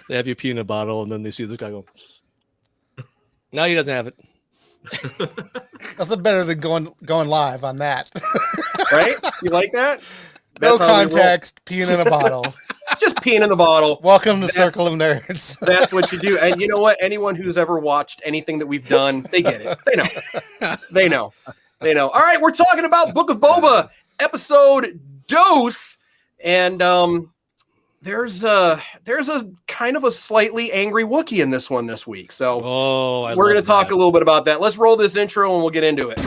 They have you pee in a bottle, and then they see this guy go. No, he doesn't have it. Nothing better than going live on that. Right? You like that? No context, peeing in a bottle. Just peeing in the bottle. Welcome to Circle of Nerds. That's what you do. And you know what? Anyone who's ever watched anything that we've done, they get it. They know. They know. They know. All right, we're talking about Book of Boba, episode Dose. And there's a kind of a slightly angry Wookiee in this one this week. So we're going to talk a little bit about that. Let's roll this intro and we'll get into it.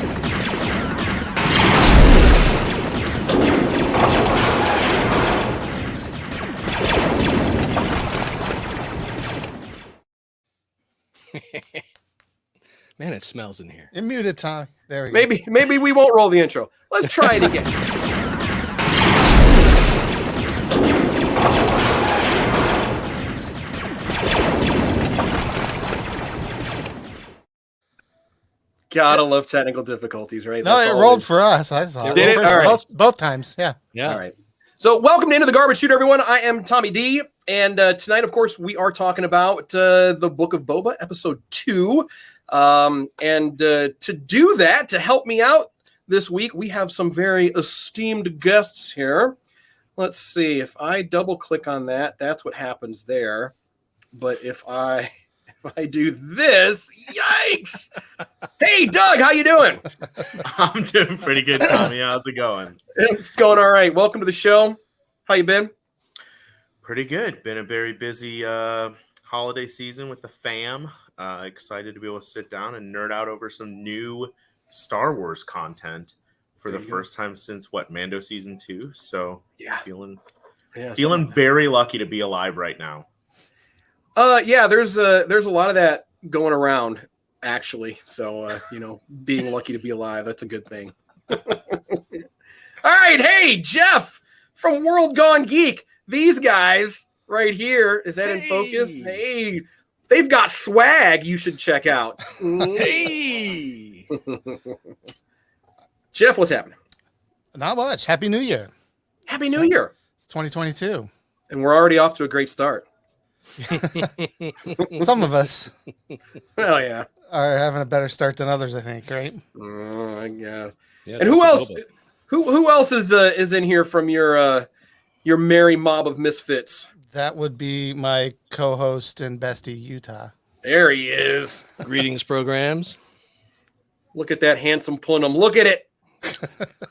Man, it smells in here. You're muted, Tom. There we go. Maybe we won't roll the intro. Let's try it again. Gotta love technical difficulties, right? No, it rolled for us. I saw it. Did it? All right. Both times, yeah. All right. So welcome to Into the Garbage Chute, everyone. I am Tommy D. And tonight, of course, we are talking about the Book of Boba, episode 2. To do that, to help me out this week, we have some very esteemed guests here. Let's see. If I double click on that, that's what happens there. But if I do this, yikes! Hey, Doug, how you doing? I'm doing pretty good, Tommy. How's it going? It's going all right. Welcome to the show. How you been? Pretty good. Been a very busy holiday season with the fam. Excited to be able to sit down and nerd out over some new Star Wars content for the first time since Mando season 2. So yeah, feeling very lucky to be alive right now. Yeah, there's a lot of that going around actually. So being lucky to be alive, that's a good thing. All right, hey Jeff from World Gone Geek. These guys right here, is that in focus? Hey, they've got swag you should check out. Hey, Jeff, what's happening? Not much. Happy New Year. Happy New Year. It's 2022. And we're already off to a great start. Some of us Oh yeah, are having a better start than others, I think, right? I guess. yeah, And who else? Who else is in here from your merry mob of misfits? That would be my co-host and bestie, Utah. There he is. Greetings, programs. Look at that handsome plenum. Look at it.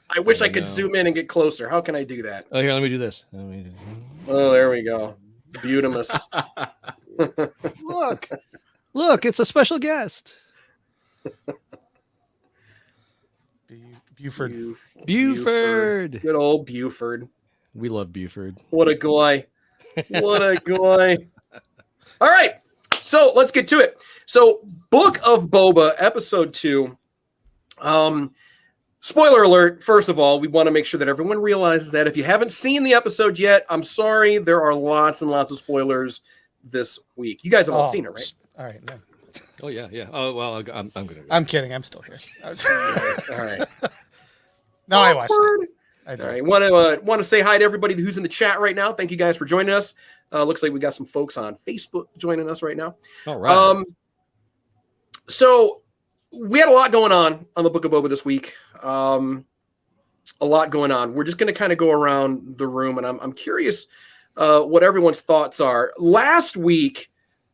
I wish I could zoom in and get closer. How can I do that? Oh, here, let me do this. Oh, there we go. Beautimus. Look, it's a special guest. Buford. Buford. Good old Buford. We love Buford. What a guy. What a guy. All right. So let's get to it. So Book of Boba, episode 2. Spoiler alert. First of all, we want to make sure that everyone realizes that if you haven't seen the episode yet, I'm sorry. There are lots and lots of spoilers this week. You guys have all seen it, right? All right. No. Oh yeah. Oh well, I'm gonna. I'm kidding. I'm still here. All right. No, I watched it. I All right. Want to say hi to everybody who's in the chat right now. Thank you guys for joining us. Looks like we got some folks on Facebook joining us right now. All right. So we had a lot going on the Book of Boba this week. A lot going on. We're just going to kind of go around the room, and I'm curious what everyone's thoughts are. Last week,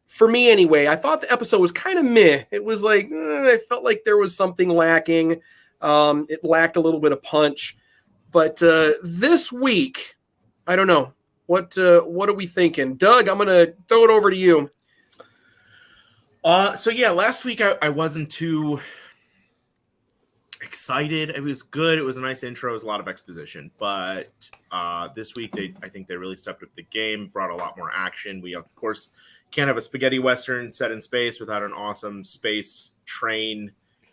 for me anyway, I thought the episode was kind of meh. It was like I felt like there was something lacking. It lacked a little bit of punch. But this week, I don't know. What are we thinking? Doug, I'm going to throw it over to you. So yeah, last week I wasn't too excited. It was good. It was a nice intro. It was a lot of exposition. But this week, I think they really stepped up the game, brought a lot more action. We, of course, can't have a spaghetti western set in space without an awesome space train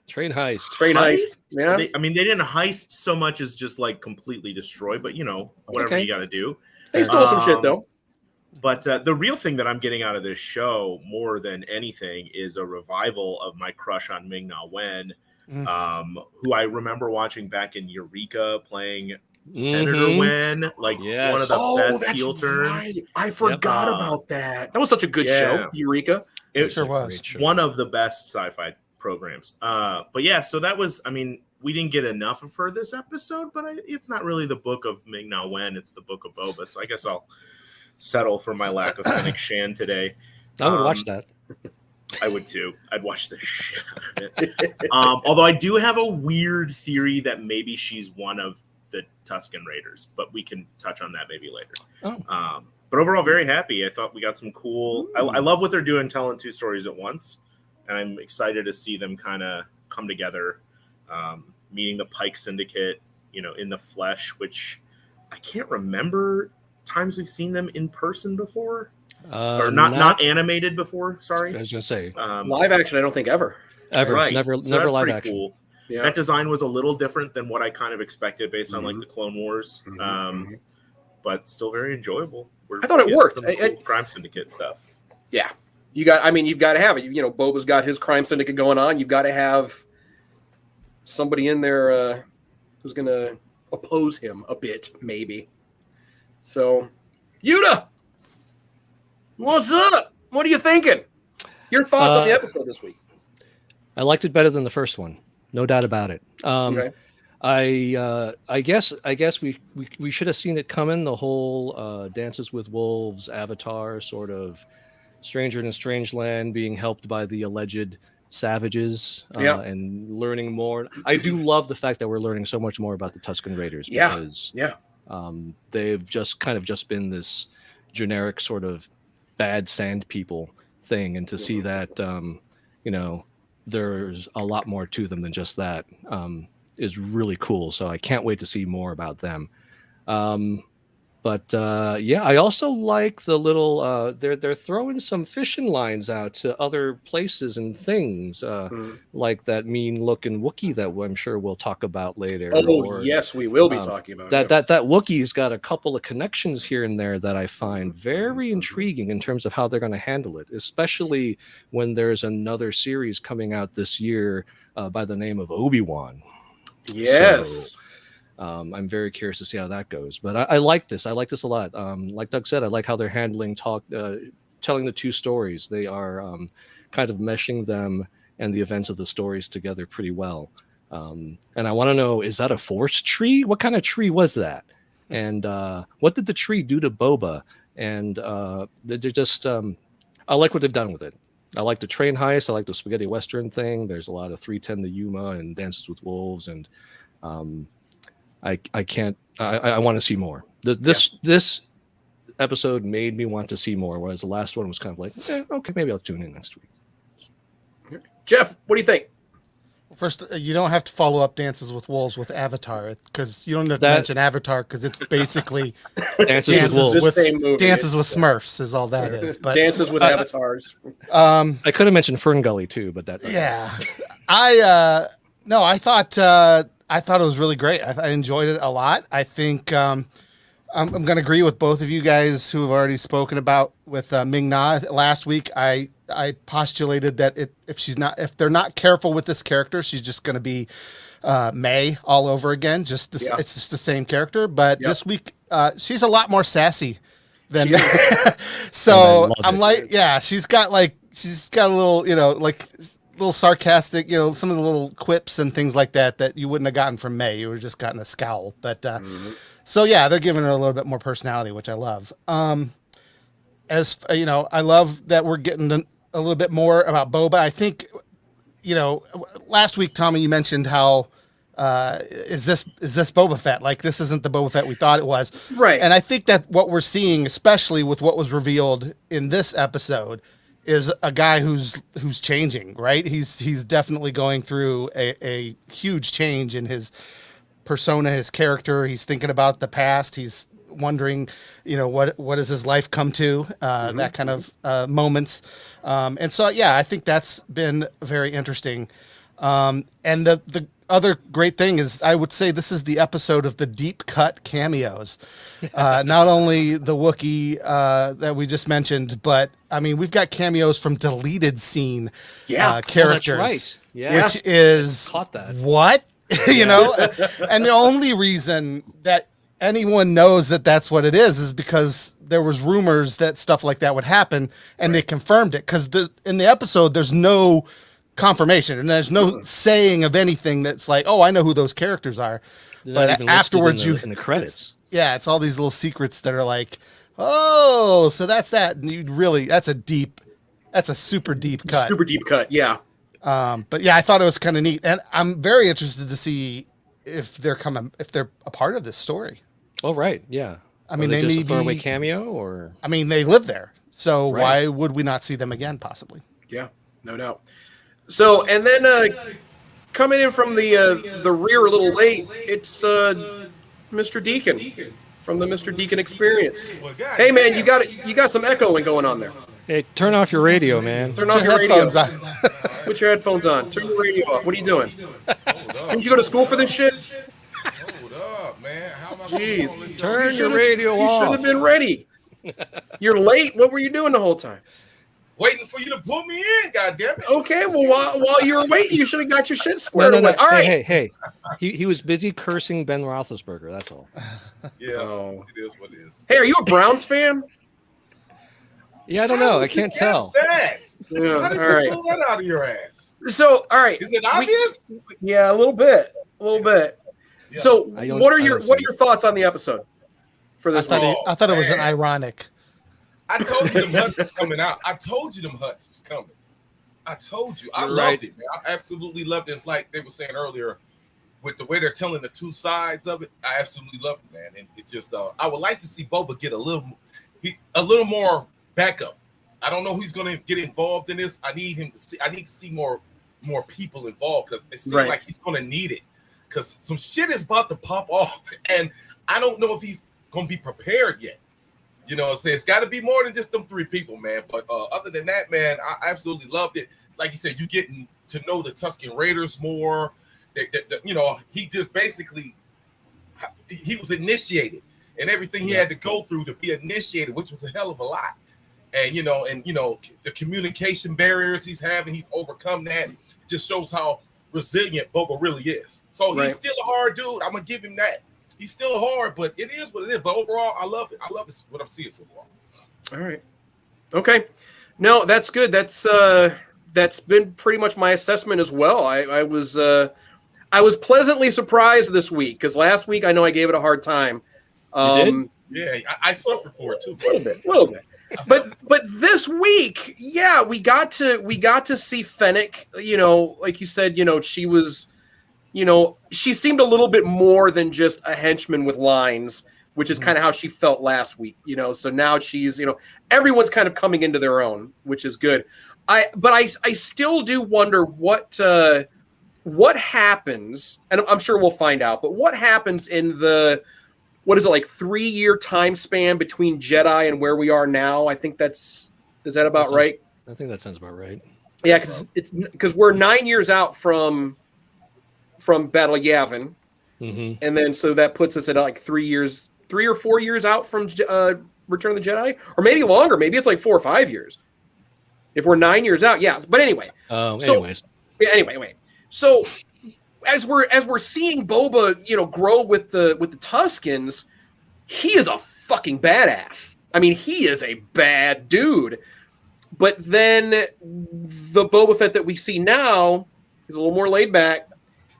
heist. Yeah. They didn't heist so much as just like completely destroy, but whatever you got to do. They stole some shit though. But the real thing that I'm getting out of this show more than anything is a revival of my crush on Ming-Na Wen, who I remember watching back in Eureka playing Senator Wen, like Yes. one of the best that's heel turns. right. I forgot about that. That was such a good show, Eureka. It Sure was. one of the best sci-fi programs. But yeah, so that was, I mean, we didn't get enough of her this episode, but it's not really the book of Ming-Na Wen, it's the book of Boba. So I guess I'll settle for my lack of Fennec Shan today. I would watch that. I would too. I'd watch the shit out of it. Although I do have a weird theory that maybe she's one of the Tusken Raiders, but we can touch on that maybe later. Oh. But overall, very happy. I thought we got some cool. I love what they're doing, telling two stories at once, and I'm excited to see them kind of come together, meeting the Pike Syndicate, in the flesh. Which I can't remember times we've seen them in person before, or not animated before. Sorry, I was gonna say Live action. I don't think ever. Right. Never that's live pretty action. Cool. Yeah. That design was a little different than what I kind of expected based on like the Clone Wars, but still very enjoyable. I thought it worked. Cool Crime Syndicate stuff. Yeah, you've got to have it. Boba's got his crime syndicate going on. You've got to have somebody in there who's going to oppose him a bit, maybe. So, Yuta, what's up? What are you thinking? Your thoughts on the episode this week? I liked it better than the first one, no doubt about it. Okay. I guess we should have seen it coming. The whole Dances with Wolves Avatar sort of stranger in a strange land, being helped by the alleged savages and learning more. I do love the fact that we're learning so much more about the Tusken Raiders because they've just been this generic sort of bad sand people thing, and to see that there's a lot more to them than just that is really cool. So I can't wait to see more about them. But I also like the little they're throwing some fishing lines out to other places and things, like that mean looking Wookiee that I'm sure we'll talk about later. Yes, we will be talking about that Wookiee's got a couple of connections here and there that I find very intriguing in terms of how they're going to handle it, especially when there's another series coming out this year by the name of Obi-Wan. Yes. So, I'm very curious to see how that goes, but I like this. I like this a lot. Like Doug said, I like how they're handling telling the two stories. They are kind of meshing them and the events of the stories together pretty well. And I want to know, is that a force tree? What kind of tree was that? And what did the tree do to Boba? And they're just, I like what they've done with it. I like the train heist. I like the spaghetti western thing. There's a lot of 3:10 to Yuma and Dances with Wolves, and I want to see more. This episode made me want to see more, whereas the last one was kind of like, okay, maybe I'll tune in next week. Jeff, what do you think? First, you don't have to follow up Dances with Wolves with Avatar, because you don't have to mention Avatar, because it's basically Dances with Wolves. Dances with Smurfs is all that is. But Dances with Avatars. I could have mentioned Fern Gully too, but that. Yeah, I thought it was really great. I enjoyed it a lot. I think I'm going to agree with both of you guys who have already spoken about with Ming-Na. Last week, I postulated that if they're not careful with this character, she's just going to be May all over again. It's just the same character. But this week, she's a lot more sassy than. So I'm like, she's got a little, little sarcastic, some of the little quips and things like that you wouldn't have gotten from May. You would have just gotten a scowl. But so they're giving her a little bit more personality, which I love. As I love that we're getting a little bit more about Boba. I think, last week, Tommy, you mentioned how is this Boba Fett? Like, this isn't the Boba Fett we thought it was, right? And I think that what we're seeing, especially with what was revealed in this episode, is a guy who's changing, right? He's definitely going through a huge change in his persona, his character. He's thinking about the past. He's wondering, what does his life come to? That kind of moments. And so, I think that's been very interesting. And the other great thing is, I would say this is the episode of the deep cut cameos. Not only the Wookiee that we just mentioned, but I mean, we've got cameos from deleted scene characters. Oh, that's right. Which is caught that. What? And the only reason that anyone knows that that's what it is because there was rumors that stuff like that would happen, and they confirmed it. Because in the episode, there's no confirmation, and there's no saying of anything that's like, oh, I know who those characters are. They're But not even listed afterwards, in the credits. it's all these little secrets that are like, oh, so that's that. And that's a super deep cut. Super deep cut, yeah. But yeah, I thought it was kind of neat, and I'm very interested to see if they're a part of this story. Oh right, yeah. I mean, they they just may a throwaway be. cameo, or I mean, they live there, so Right. why would we not see them again? Possibly. Yeah, no doubt. So, and then coming in from the rear a little late, it's Mr. Deacon from the Mr. Deacon Experience. Hey man, you got some echoing going on there. hey, turn off your radio, man. Turn off Put your radio. headphones on. Put your headphones on. Turn your radio off. What are you doing? Didn't you go to school for this shit? Hold up, man. How am I Jeez. gonna listen? Turn You your should've- radio You off. should have been ready. You're late. What were you doing the whole time? Waiting for you to pull me in, goddammit. Okay, well while you were waiting, you should have got your shit No, squared no, no. away. All right. Hey. He was busy cursing Ben Roethlisberger. That's all. Yeah, Oh. it is what it is. Hey, are you a Browns fan? Yeah, I don't know. I can't tell. That? Yeah. How did All you right. pull that out of your ass? So, all right. Is it obvious? Yeah, a little bit. Yeah. So, I don't- what are I your don't what are see your thoughts on the episode for I this thought, week? I thought it was an man. ironic. I told you them Huts was coming out. I told you them Huts was coming. I told you. I You're loved right. it, man. I absolutely loved it. It's like they were saying earlier, with the way they're telling the two sides of it. I absolutely love it, man. And it just, I would like to see Boba get a little more backup. I don't know who's going to get involved in this. I need him to see. I need to see more people involved because it seems Right. like he's going to need it because some shit is about to pop off, and I don't know if he's going to be prepared yet. You know, it's got to be more than just them three people, man. But other than that, man, I absolutely loved it. Like you said, you getting to know the Tusken Raiders more. You know, he just basically he was initiated, and everything he had to go through to be initiated, which was a hell of a lot. And you know, the communication barriers he's having, he's overcome that. Just shows how resilient Boba really is. So Right. he's still a hard dude. I'm gonna give him that. He's still hard, but it is what it is. But overall, I love it. I love this, what I'm seeing so far. All right. Okay. No, that's good. That's been pretty much my assessment as well. I was pleasantly surprised this week because last week I know I gave it a hard time. did? Yeah, I suffer for it too. A little bit. But this week, yeah, we got to see Fennec. You know, like you said, you know, she was, you know, she seemed a little bit more than just a henchman with lines, which is kind of how she felt last week. You know, so now she's, you know, everyone's kind of coming into their own, which is good. But I still do wonder what happens, and I'm sure we'll find out. But what happens in the what is it, like 3-year time span between Jedi and where we are now? I think is that about right? I think that sounds about right. Yeah, because we're 9 years out from Battle of Yavin, Mm-hmm. and then so that puts us at like 3 or 4 years out from Return of the Jedi, or maybe longer. Maybe it's like 4 or 5 years. If we're 9 years out, yes. But anyway, Anyways, anyway. So as we're seeing Boba, you know, grow with the Tuskens, he is a fucking badass. I mean, he is a bad dude. But then the Boba Fett that we see now is a little more laid back.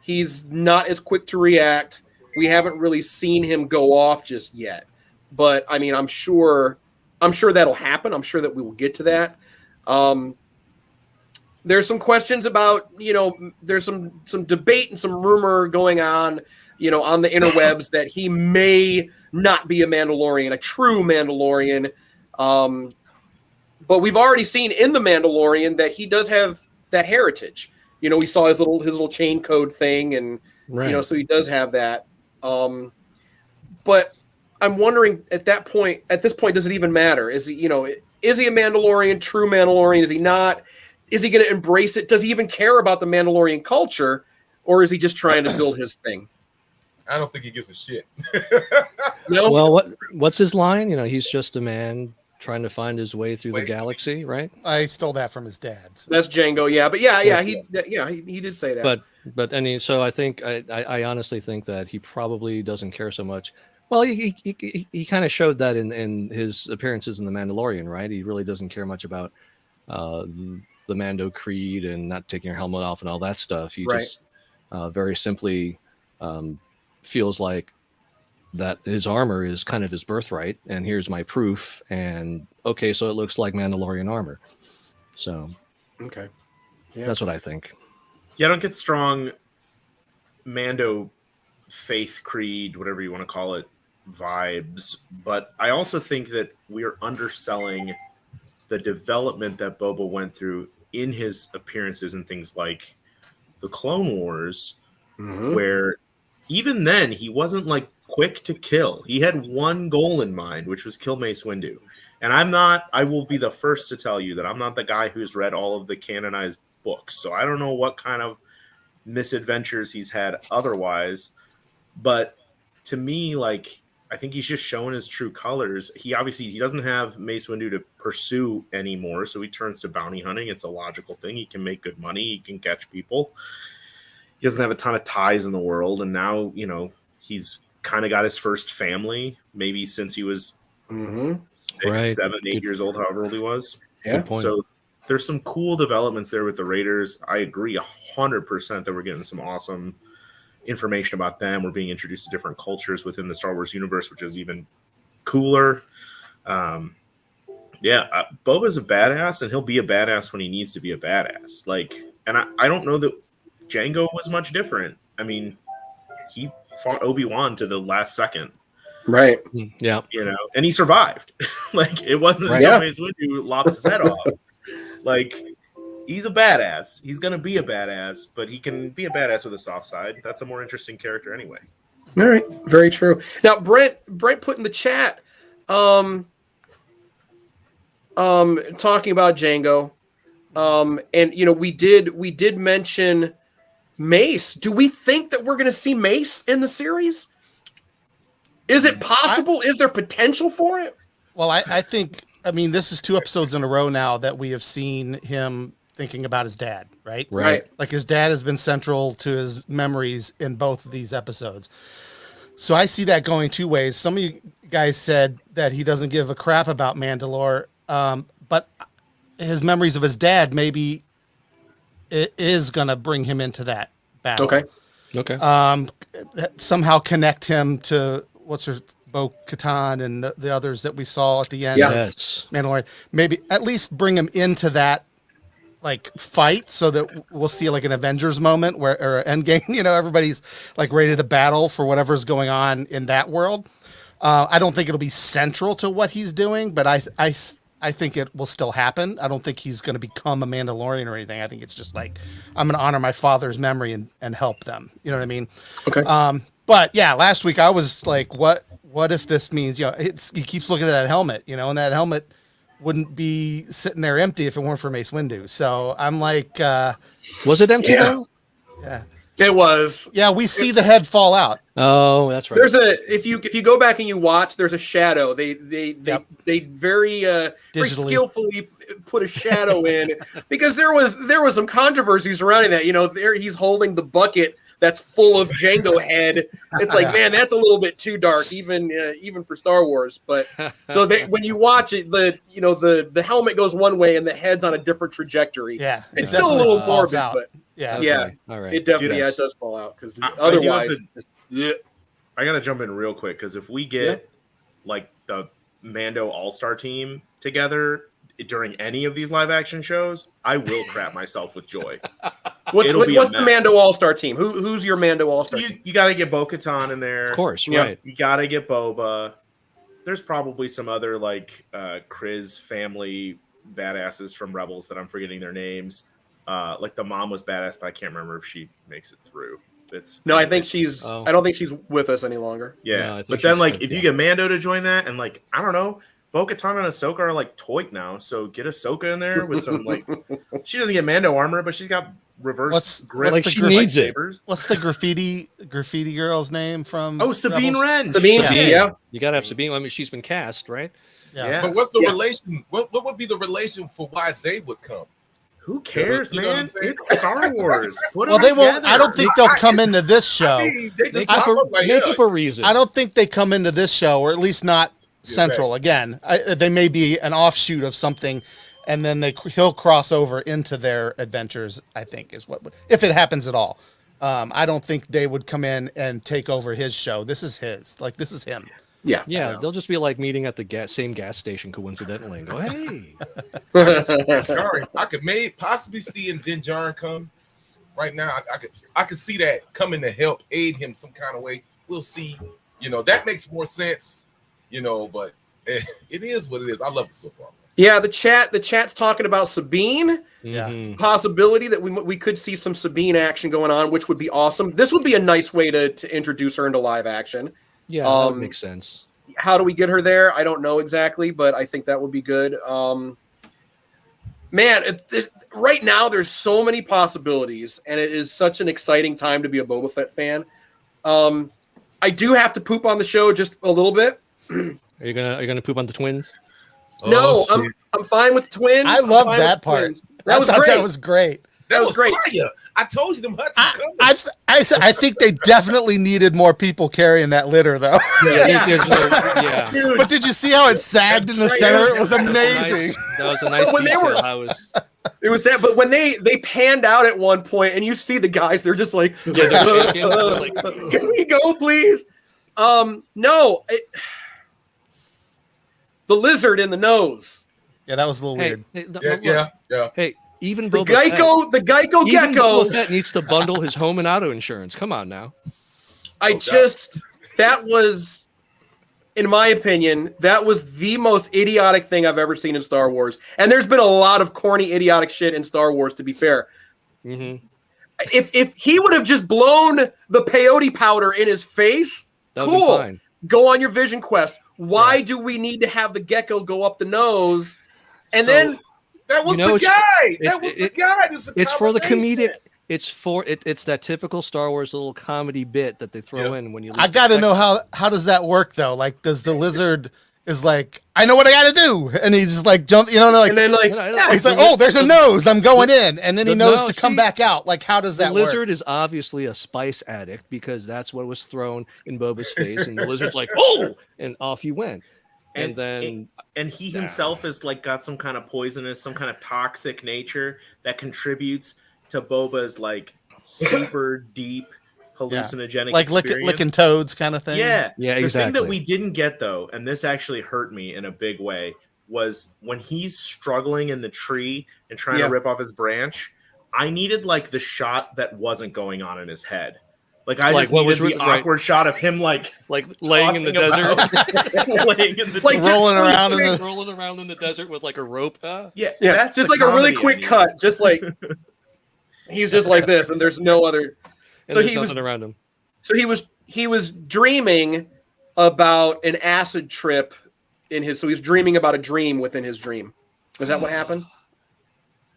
He's not as quick to react. We haven't really seen him go off just yet. But I mean, I'm sure that'll happen. I'm sure that we will get to that. There's some questions about, you know, there's some debate and some rumor going on, you know, on the interwebs that he may not be a Mandalorian, a true Mandalorian. But we've already seen in the Mandalorian that he does have that heritage. You know, we saw his little chain code thing, and right. you know, so he does have that. But I'm wondering at this point, does it even matter? Is he a Mandalorian, true Mandalorian? Is he not? Is he going to embrace it? Does he even care about the Mandalorian culture, or is he just trying to build his thing? I don't think he gives a shit. No. Well, what's his line? You know, he's just a man trying to find his way through the galaxy, right? I stole that from his dad's. That's Django, yeah, but he did say that. But so I think I honestly think that he probably doesn't care so much. Well, he kind of showed that in his appearances in The Mandalorian, right? He really doesn't care much about the Mando Creed and not taking your helmet off and all that stuff. He Right. just very simply feels like that his armor is kind of his birthright, and here's my proof. And okay, so it looks like Mandalorian armor. So Okay. Yeah. that's what I think. Yeah, I don't get strong Mando faith creed, whatever you want to call it, vibes. But I also think that we are underselling the development that Boba went through in his appearances and things like the Clone Wars, Mhm. where even then he wasn't like quick to kill. He had one goal in mind, which was kill Mace Windu. And I will be the first to tell you that I'm not the guy who's read all of the canonized books. So I don't know what kind of misadventures he's had otherwise. But to me, like, I think he's just shown his true colors. He doesn't have Mace Windu to pursue anymore, so he turns to bounty hunting. It's a logical thing. He can make good money. He can catch people. He doesn't have a ton of ties in the world, and now, he's kind of got his first family, maybe since he was Mhm. 6, Right. 7, 8 years old, however old he was. Yeah. Good point. So there's some cool developments there with the Raiders. I agree 100% that we're getting some awesome information about them. We're being introduced to different cultures within the Star Wars universe, which is even cooler. Boba's a badass, and he'll be a badass when he needs to be a badass. And I don't know that Jango was much different. I mean, he fought Obi-Wan to the last second, Right. Yeah. and he survived. It wasn't Right. until Yeah. Mace Windu lops his head off. He's a badass. He's gonna be a badass, but he can be a badass with a soft side. That's a more interesting character anyway. All right. Very true. Now, Brent put in the chat, talking about Django, and we did mention Mace. Do we think that we're going to see Mace in the series? Is it possible? Is there potential for it? Well, I think, this is 2 episodes in a row now that we have seen him thinking about his dad, right? Right. Like his dad has been central to his memories in both of these episodes. So I see that going 2 ways. Some of you guys said that he doesn't give a crap about Mandalore, but his memories of his dad maybe it is going to bring him into that battle. Okay. Somehow connect him to Bo-Katan and the others that we saw at the end Yeah. of Yes. Mandalorian. Maybe at least bring him into that fight so that we'll see like an Avengers moment or Endgame, everybody's like ready to battle for whatever's going on in that world. I don't think it'll be central to what he's doing, but I think it will still happen. I don't think he's going to become a Mandalorian or anything. I think it's just like, I'm going to honor my father's memory and help them. You know what I mean? Okay. But yeah, last week I was like, what if this means, he keeps looking at that helmet, and that helmet wouldn't be sitting there empty if it weren't for Mace Windu. So I'm like, Was it empty Yeah. though? yeah, It was. yeah, we see the head fall out. Oh, that's right. There's if you go back and you watch, there's a shadow. They very Digitally. skillfully put a shadow in because there was some controversy surrounding that. There he's holding the bucket that's full of Jango head. It's like, man, that's a little bit too dark, even for Star Wars. But so when you watch it, the helmet goes one way and the head's on a different trajectory. Yeah, It's it still a definitely little falls morbid, out. but Yeah, yeah. Okay. All right. it definitely Dude, it does fall out because I do have otherwise, I gotta jump in real quick because if we get like the Mando All-Star team together during any of these live action shows, I will crap myself with joy. what's It'll be a the mess. Mando All-Star team? Who's your Mando All-Star team? You got to get Bo-Katan in there. Of course, Yeah. right. You got to get Boba. There's probably some other like Kriz family badasses from Rebels that I'm forgetting their names. Like the mom was badass, but I can't remember if she makes it through. No, I think she's. Oh. I don't think she's with us any longer. Yeah, No, I think but then she's like good, if yeah. you get Mando to join that, and like I don't know, Bo-Katan and Ahsoka are like toy now, so get Ahsoka in there with some like. She doesn't get Mando armor, but she's got reverse grip. Like, she needs it. lightsabers. What's the graffiti girl's name from? Oh, Sabine Rebels? Wren. Sabine, yeah. You got to have Sabine. I mean, she's been cast, right? Yeah. Yeah. But what's the Yeah. relation? What would be the relation for why they would come? Who cares, You know what man? I'm saying? It's Star Wars. Put Well, them they won't. together. I don't think they'll come into this show. I mean, they Make, just pop up up like, make yeah, up a reason. I don't think they come into this show, or at least not central. right. Again, they may be an offshoot of something, and then he'll cross over into their adventures. I think is what if it happens at all. I don't think they would come in and take over his show. This is his. Like this is him. Yeah. Yeah, they'll just be like meeting at the same gas station coincidentally and go, hey. Sorry, I could possibly see Din Djarin come right now. I could see that coming to help aid him some kind of way. We'll see. You know, that makes more sense. You know, but it is what it is. I love it so far. Yeah, the chat's talking about Sabine. Yeah. Mhm. Possibility that we could see some Sabine action going on, which would be awesome. This would be a nice way to introduce her into live action. Yeah, that would make sense. How do we get her there? I don't know exactly, but I think that would be good. Man, right now there's so many possibilities, and it is such an exciting time to be a Boba Fett fan. I do have to poop on the show just a little bit. Are you gonna poop on the twins? No, Oh, I'm fine with the twins. I I'm love fine that with the part. twins. That was I thought great. that was great. That was great. Fire. I told you them Huts is coming. I think they definitely needed more people carrying that litter, though. Yeah. Dude, But did you see how it sagged in the Right, center? yeah. It was amazing. That was a nice When they detail. were- I was it was sad, but when they panned out at one point, and you see the guys, they're just like, they're shaking. They're like, "Can we go, please?" No, the lizard in the nose, Yeah, that was a little hey, weird. Oh, look, Yeah. hey, even the Boba Fett, Geico even gecko. Boba Fett needs to bundle his home and auto insurance. Come on now. That was, in my opinion, that was the most idiotic thing I've ever seen in Star Wars. And there's been a lot of corny, idiotic shit in Star Wars, to be fair. Mm-hmm. If he would have just blown the peyote powder in his face, That would be cool. fine. Go on your vision quest. Why do we need to have the gecko go up the nose? And So, then That was You know, the guy. it's- That was the guy. This is a It's for the combination. comedic. It's that typical Star Wars little comedy bit that they throw in when you. I got to know how does that work though? Like, does the lizard is like, I know what I got to do, and he just like jump, like. and then like Yeah, He's like, oh, there's a nose. I'm going in, and then he The knows nose, to come see, back out. Like, how does The that work? lizard is obviously a spice addict because that's what was thrown in Boba's face, and the lizard's like, oh, and off you went. And then and he himself is like got some kind of poisonous, some kind of toxic nature that contributes to Boba's like super deep hallucinogenic Like experience. licking toads kind of thing. Yeah, Yeah, The thing that exactly. we didn't get though, and this actually hurt me in a big way, was when he's struggling in the tree and trying Yeah. to rip off his branch. I needed like the shot that wasn't going on in his head. Like I Like, just what needed was the right. awkward shot of him like laying in the tossing desert, laying in the Like, just rolling really around in quick- the. rolling around in the desert with like a rope. yeah, yeah, that's just the like a really comedy I quick needed. cut, just like he's just like this, and there's no other. And So there's he was nothing around him. So he was dreaming about an acid trip in his. So he's dreaming about a dream within his dream. Is that what happened?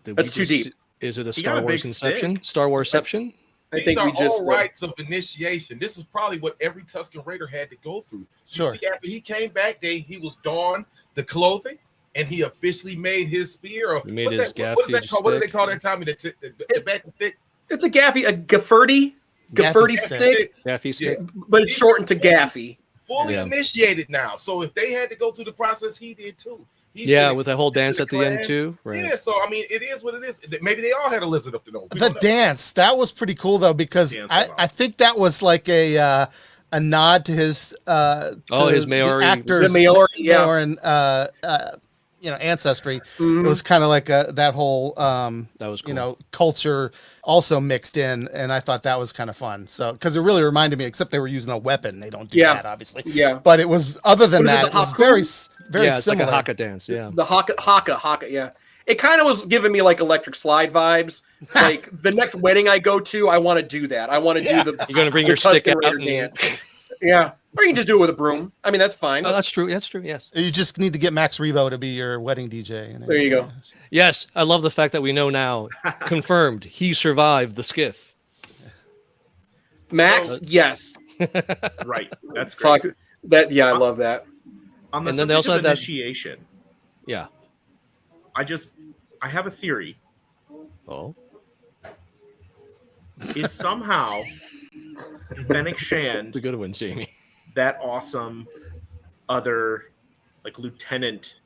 Did That's we too just deep. Is it a He got Star a Wars big Inception? stick. Star Warsception? I These think are we just. all rites of initiation. This is probably what every Tusken Raider had to go through. Sure. You see, after he came back, he was donned the clothing, and he officially made his spear. Or He made what's his that, what is that gaffage called? What do they stick. call that, Tommy? The back stick. It's a Gafferty Gaffy stick, stick. Daffy stick? but it's shortened to Gaffy. Fully Yeah. initiated now. So if they had to go through the process, he did too. He Yeah, did with that whole accept dance at the end clan. too. Right. Yeah, so I mean, it is what it is. Maybe they all had a lizard up the nose. We The don't know. dance that was pretty cool though, because Dance was I think that was like a nod to his his Maori- actors, The Maori, yeah. Maoran, ancestry. Mhm. It was kind of like that whole That was cool. culture also mixed in, and I thought that was kind of fun. So because it really reminded me, except they were using a weapon, they don't do Yeah. that obviously. Yeah, But it was other than What is it, that, the it was Haku? very yeah, it's similar. like a haka dance. Yeah. the haka. Yeah, it kind of was giving me like electric slide vibes. Like the next wedding I go to, I want to do that. I want to Yeah. do the You're gonna bring the your stick Tusken out. Raider And, dance. Yeah, or you can just do it with a broom. I mean, that's fine. Oh, that's true. That's true. Yes. You just need to get Max Rebo to be your wedding DJ. There you go. Yes. I love the fact that we know now, confirmed, he survived the skiff. Max, So- yes. Right. That's great. Talk that. Yeah, I love that. On the And then they subject also of had that- initiation, Yeah. I have a theory. Oh, is somehow Fennec Shand it's a good one, Jamie. that awesome other like Lieutenant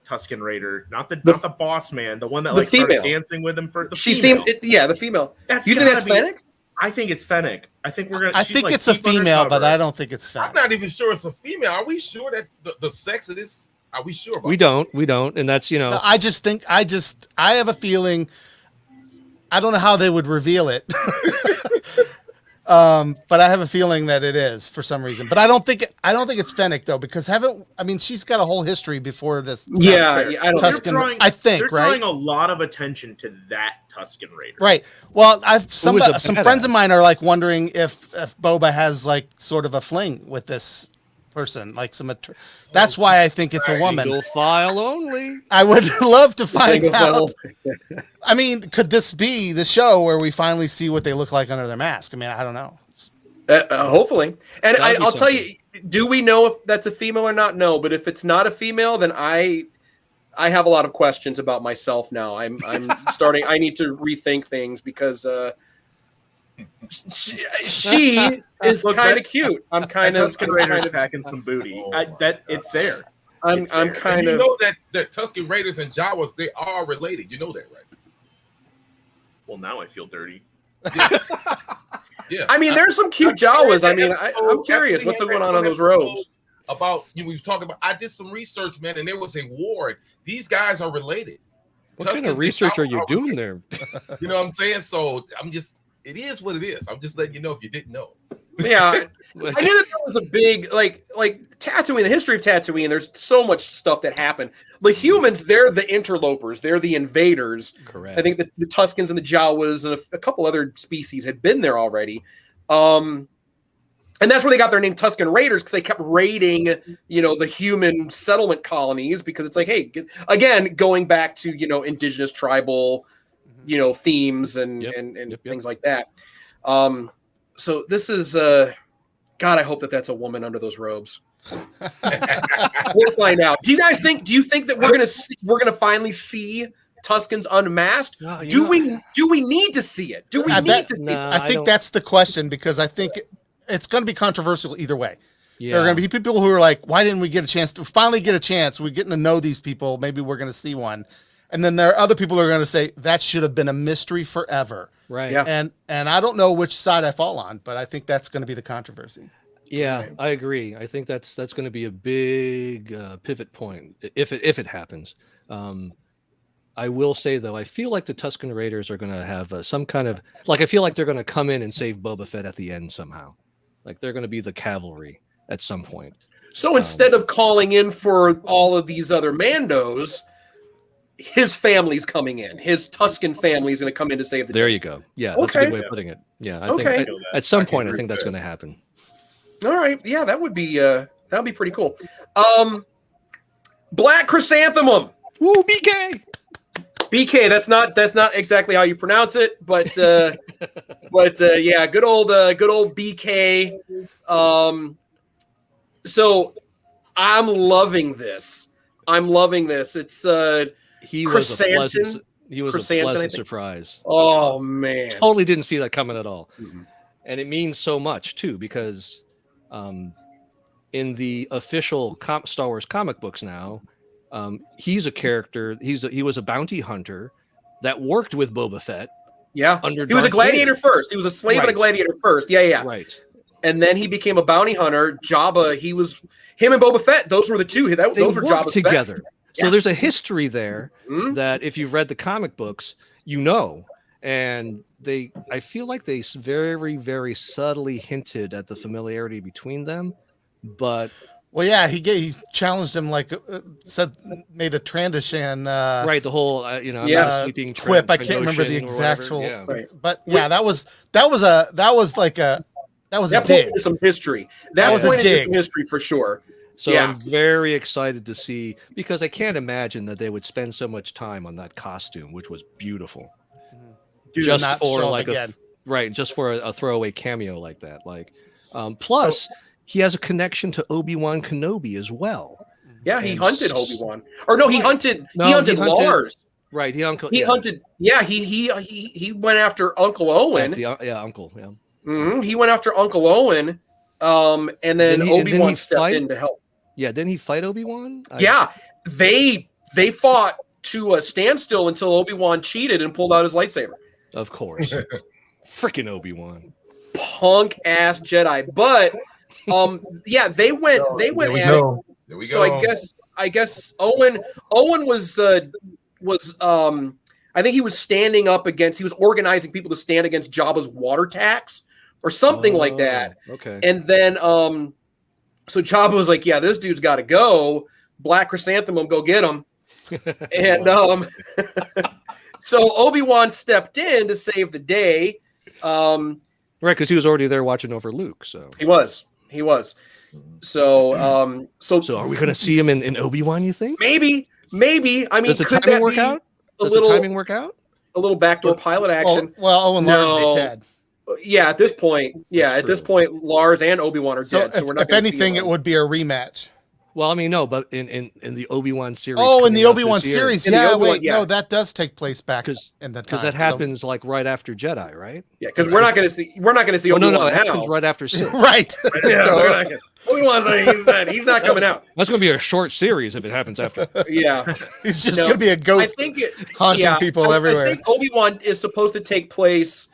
Tusken Raider, not the boss man, the one that the like started female. dancing with him for the She female. seemed, yeah, the female. That's You think gotta that's be- Fennec? I think it's Fennec. I think we're gonna. I she's think like it's a deep female, but undercover. I don't think it's Fennec. I'm not even sure it's a female. Are we sure that the sex of this? Are we sure about We don't, and that's No, I just think I have a feeling. I don't know how they would reveal it, but I have a feeling that it is for some reason. But I don't think it's Fennec though, because she's got a whole history before this. Yeah, fair. I don't. They're Tusken, drawing- I think, They're right? drawing a lot of attention to that Tusken Raider. Right. Well, some Who is a some badass. friends of mine are like wondering if Boba has like sort of a fling with this person, like that's why I think it's a woman. Single file only. I would love to find Single out. file. I mean, could this be the show where we finally see what they look like under their mask? I mean, I don't know. Hopefully, and That'd be I'll tell something. you. Do we know if that's a female or not? No, but if it's not a female, then I have a lot of questions about myself now. I'm starting. I need to rethink things because she is Look, kind that- of cute. I'm That kind of Tusken Raider's packing some booty. It's there. I'm It's there. And kind you of. know that Tusken Raiders and Jawas, they are related. You know that, right? Well, now I feel dirty. Yeah. I mean, there's some cute Jawas. I mean, I'm curious what's going on those roads. About we talking about. I did some research, man, and there was a war. These guys are related. What kind Tuskens of and research are Jawas you doing related. there? You know what I'm saying? So it is what it is. I'm just letting you know if you didn't know. Yeah, I knew that was a big like Tatooine. The history of Tatooine. There's so much stuff that happened. The humans, they're the interlopers. They're the invaders. Correct. I think that the Tuskens and the Jawas and a couple other species had been there already. And that's where they got their name Tusken Raiders, because they kept raiding, the human settlement colonies, because it's like, hey, again, going back to, indigenous tribal, themes and things like that. So this is, God, I hope that that's a woman under those robes. We'll find out. Do you think that we're gonna finally see Tuskens unmasked? No, Do we need to see it? Do we need to see it? I think that's the question, because I think it's going to be controversial either way. Yeah. There are going to be people who are like, why didn't we get a chance to finally get a chance? We're getting to know these people. Maybe we're going to see one. And then there are other people who are going to say that should have been a mystery forever. Right. Yeah. And I don't know which side I fall on, but I think that's going to be the controversy. Yeah, Right. I agree. I think that's going to be a big pivot point if it happens. I will say though, I feel like the Tusken Raiders are going to have some kind of I feel like they're going to come in and save Boba Fett at the end somehow. Like they're going to be the cavalry at some point. So instead of calling in for all of these other Mandos, his family's coming in. His Tusken family is going to come in to save the There day. you go. Yeah, that's a Okay. good way of putting it. Yeah, I Okay. think at some point I think that's going to happen. All right. Yeah, that would be pretty cool. Black Chrysanthemum. Woo, BK! BK, that's not exactly how you pronounce it, but yeah, good old BK. So I'm loving this. It's He was a Chrysanthemum? Chrysanthemum, I pleasant think. surprise. oh man. Totally didn't see that coming at all. Mhm. And it means so much too, because in the official Star Wars comic books now, he's a character. He was a bounty hunter that worked with Boba Fett. Yeah. Under He was a Darth gladiator Vader. first. He was a slave and a Right. gladiator first. Yeah. Right. And then he became a bounty hunter. Jabba, him and Boba Fett, those were the two. They Those were worked Jabba's together. best. So Yeah. there's a history there Mhm. that if you've read the comic books, and I feel like they very, very subtly hinted at the familiarity between them, but Well, yeah, he challenged him, like made a Trandoshan right, the whole I'm not Yeah. a sleeping quip. I can't remember the Trandoshan or whatever. exact, Yeah. Right. but yeah, that was a That dig. pointed to some history. That was a pointed to dig. some history for sure. So Yeah. I'm very excited to see, because I can't imagine that they would spend so much time on that costume, which was beautiful. Dude, just not for show up like again. just for a throwaway cameo like that. Plus he has a connection to Obi-Wan Kenobi as well. Yeah, he And hunted Obi-Wan. Or no, he Right. hunted No, he hunted he hunted- Lars. Right. He hunted. Yeah, he went after Uncle Owen. Uncle. Yeah. He went after Uncle Owen, and then Obi-Wan stepped in to help. Yeah, didn't he fight Obi-Wan? Yeah, they fought to a standstill until Obi-Wan cheated and pulled out his lightsaber. Of course. Freaking Obi-Wan. Punk ass Jedi. But yeah, they went at it. There we go. So I guess Owen was I think he was he was organizing people to stand against Jabba's water tax or something like that. Okay. And then so Jabba was like, yeah, this dude's got to go. Black Chrysanthemum, go get him. And so Obi-Wan stepped in to save the day. Right, because he was already there watching over Luke. So he was. So are we going to see him in Obi-Wan? You think? Maybe. I mean, does the timing work out? A little backdoor pilot action. Owen Lars is dead. Yeah, at this point, Lars and Obi-Wan are dead. So we're not. If anything, it would be a rematch. Well, I mean, no, but in the Obi-Wan series. Oh, in the Obi-Wan series, no, that does take place back in the time. Because that happens like right after Jedi, right? Yeah, because we're not going to see Obi-Wan no, it now. happens right after Sith. Right. Yeah, Obi-Wan's he's dead. He's not coming out. That's going to be a short series if it happens after. Yeah, he's just going to be a ghost haunting people everywhere. I think Obi-Wan is supposed to take place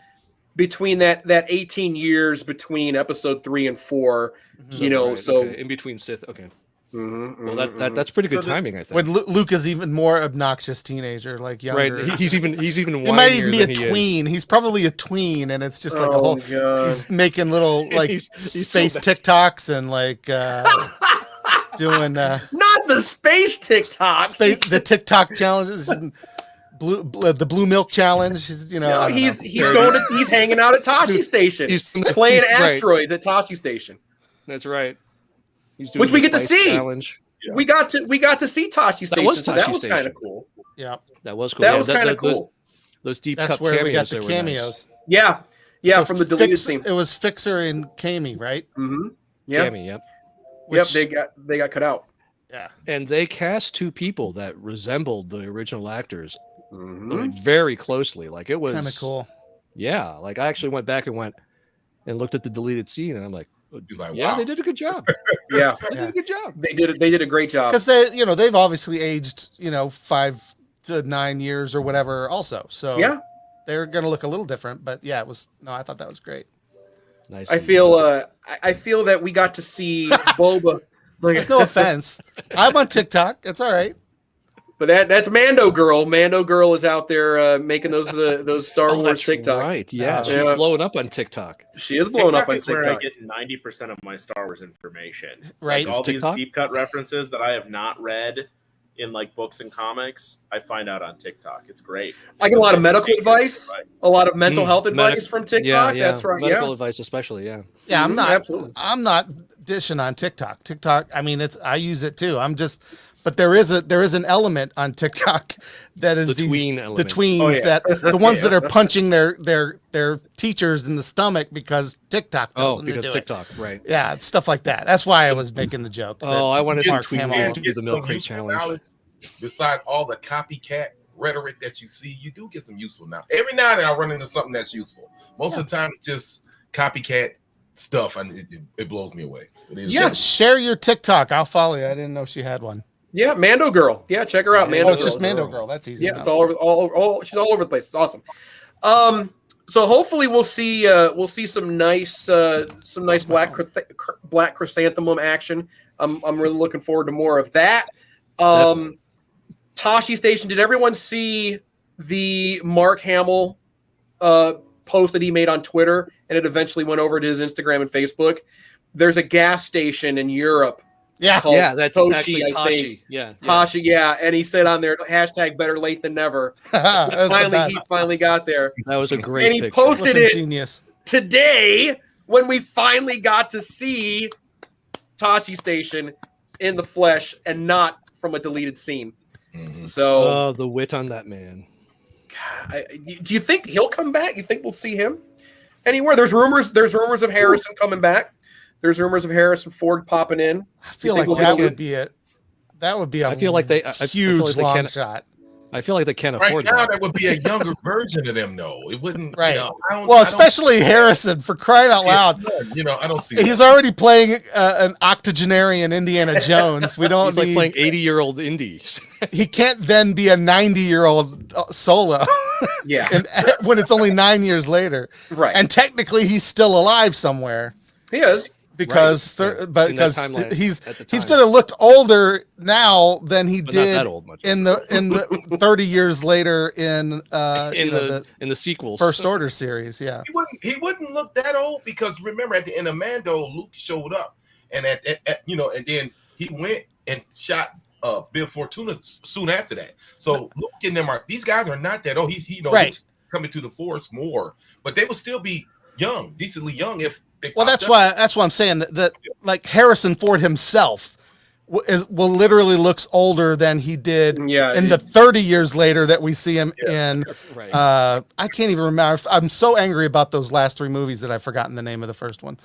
between that 18 years between Episode 3 and 4. In between Sith. Okay. Well, that's pretty good timing, I think. When Luke is even more obnoxious teenager, like younger. Right, he's even. He might even be a tween. He's probably a tween, and it's just like a whole. God. He's making little like he's space TikToks and like doing. Not the space TikToks. The TikTok challenges. The blue milk challenge. He's hanging out at Tashi Station. He's playing asteroids at Tashi Station. That's right. Which we get to see. Challenge. Yeah. We got to see Tashi Station, so that was kind of cool. Yeah, that was cool. That was kind of cool. Those deep That's cut where cameos, we got the cameos. Nice. Yeah, so from the deleted scene. It was Fixer and Kami, right? Mm-hmm. Yeah. Kami, yep. They got cut out. Yeah, and they cast two people that resembled the original actors very closely. Like it was kind of cool. Yeah, like I actually went back and looked at the deleted scene, and I'm like. Wow. They did a good job. They did a good job. They did a great job because they've obviously aged 5 to 9 years or whatever also. So they're gonna look a little different, but I thought that was great. Nice. I feel that we got to see Boba. There's no offense. I'm on TikTok. It's all right. But that's Mando Girl. Mando Girl is out there making those Star Wars TikToks. Right? Yeah, she's blowing up on TikTok. She is blowing up on TikTok. Where I get 90% of my Star Wars information. Right. Like all these deep cut references that I have not read in like books and comics, I find out on TikTok. It's great. I get a lot of medical advice, a lot of mental health advice from TikTok. Yeah, that's right. Medical advice, especially. Yeah. Yeah, I'm not. Absolutely. I'm not dishing on TikTok. TikTok. I mean, I use it too. But there is an element on TikTok that is the tweens that the ones that are punching their teachers in the stomach because TikTok tells them to do TikTok, it. right? Yeah, it's stuff like that. That's why I was making the joke. I want to Mark tweet Hamill do the milk crate challenge. Besides all the copycat rhetoric that you see, you do get some useful now. Every now and then I run into something that's useful. Most of the time, it's just copycat stuff, and it blows me away. Share your TikTok. I'll follow you. I didn't know she had one. Yeah, Mando Girl. Yeah, check her out. Mando. It's just Mando Girl. That's easy. Yeah, it's all over. She's all over the place. It's awesome. So hopefully we'll see some nice black chrysanthemum action. I'm really looking forward to more of that. Tashi Station. Did everyone see the Mark Hamill post that he made on Twitter, and it eventually went over to his Instagram and Facebook? There's a gas station in Europe. That's Toshi, actually Tashi. Tashi, and he said on there, hashtag better late than never. He finally got there. That was a great and he picture. posted it Genius. Today when we finally got to see Tashi Station in the flesh and not from a deleted scene. Mm-hmm. So the wit on that man. Do you think he'll come back? You think we'll see him anywhere? There's rumors of Harrison coming back. There's rumors of Harrison Ford popping in. I feel like that would be it. That would be a I feel like they huge like long shot. I feel like they can't Right afford now, that. that would be a younger version of them, though. It wouldn't. Right. You know, Well, especially Harrison, for crying out loud. You know, I don't see. He's already playing an octogenarian Indiana Jones. We don't He's like need. playing 80-year-old indies. He can't then be a 90-year-old Solo. Yeah. and when it's only 9 years later, Right. and technically he's still alive somewhere He is. because Right. Yeah. but In that because timeline he's at the he's time. going to look older now than he But not did that old much. in the 30 years later in in the the sequels. First Order series. Yeah, He wouldn't look that old because remember at the end of Mando, Luke showed up, and at you know, and then he went and shot Bill Fortuna soon after that. So Luke and them these guys are not that old. He you know Right. Luke's coming to the Force more, but they would still be young, decently young if they well, popped that's why I'm saying that like Harrison Ford himself will literally looks older than he did Yeah. in the 30 years later that we see him in. Right. I can't even remember. I'm so angry about those last three movies that I've forgotten the name of the first one.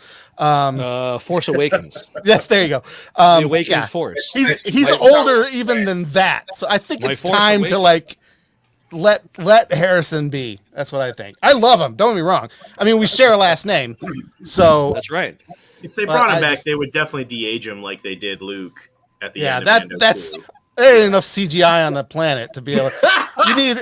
Force Awakens. Yes, there you go. The Awakening yeah. Force. He's My- older even than that. So I think My it's Force time to Awakens. like let Harrison be. That's what I think. I love him. Don't get me wrong. I mean, we share a last name, so That's right. If they brought I him back, just- they would definitely de-age him like they did Luke at the yeah, end of Mando that's 2. there ain't enough CGI on the planet to be able. You need.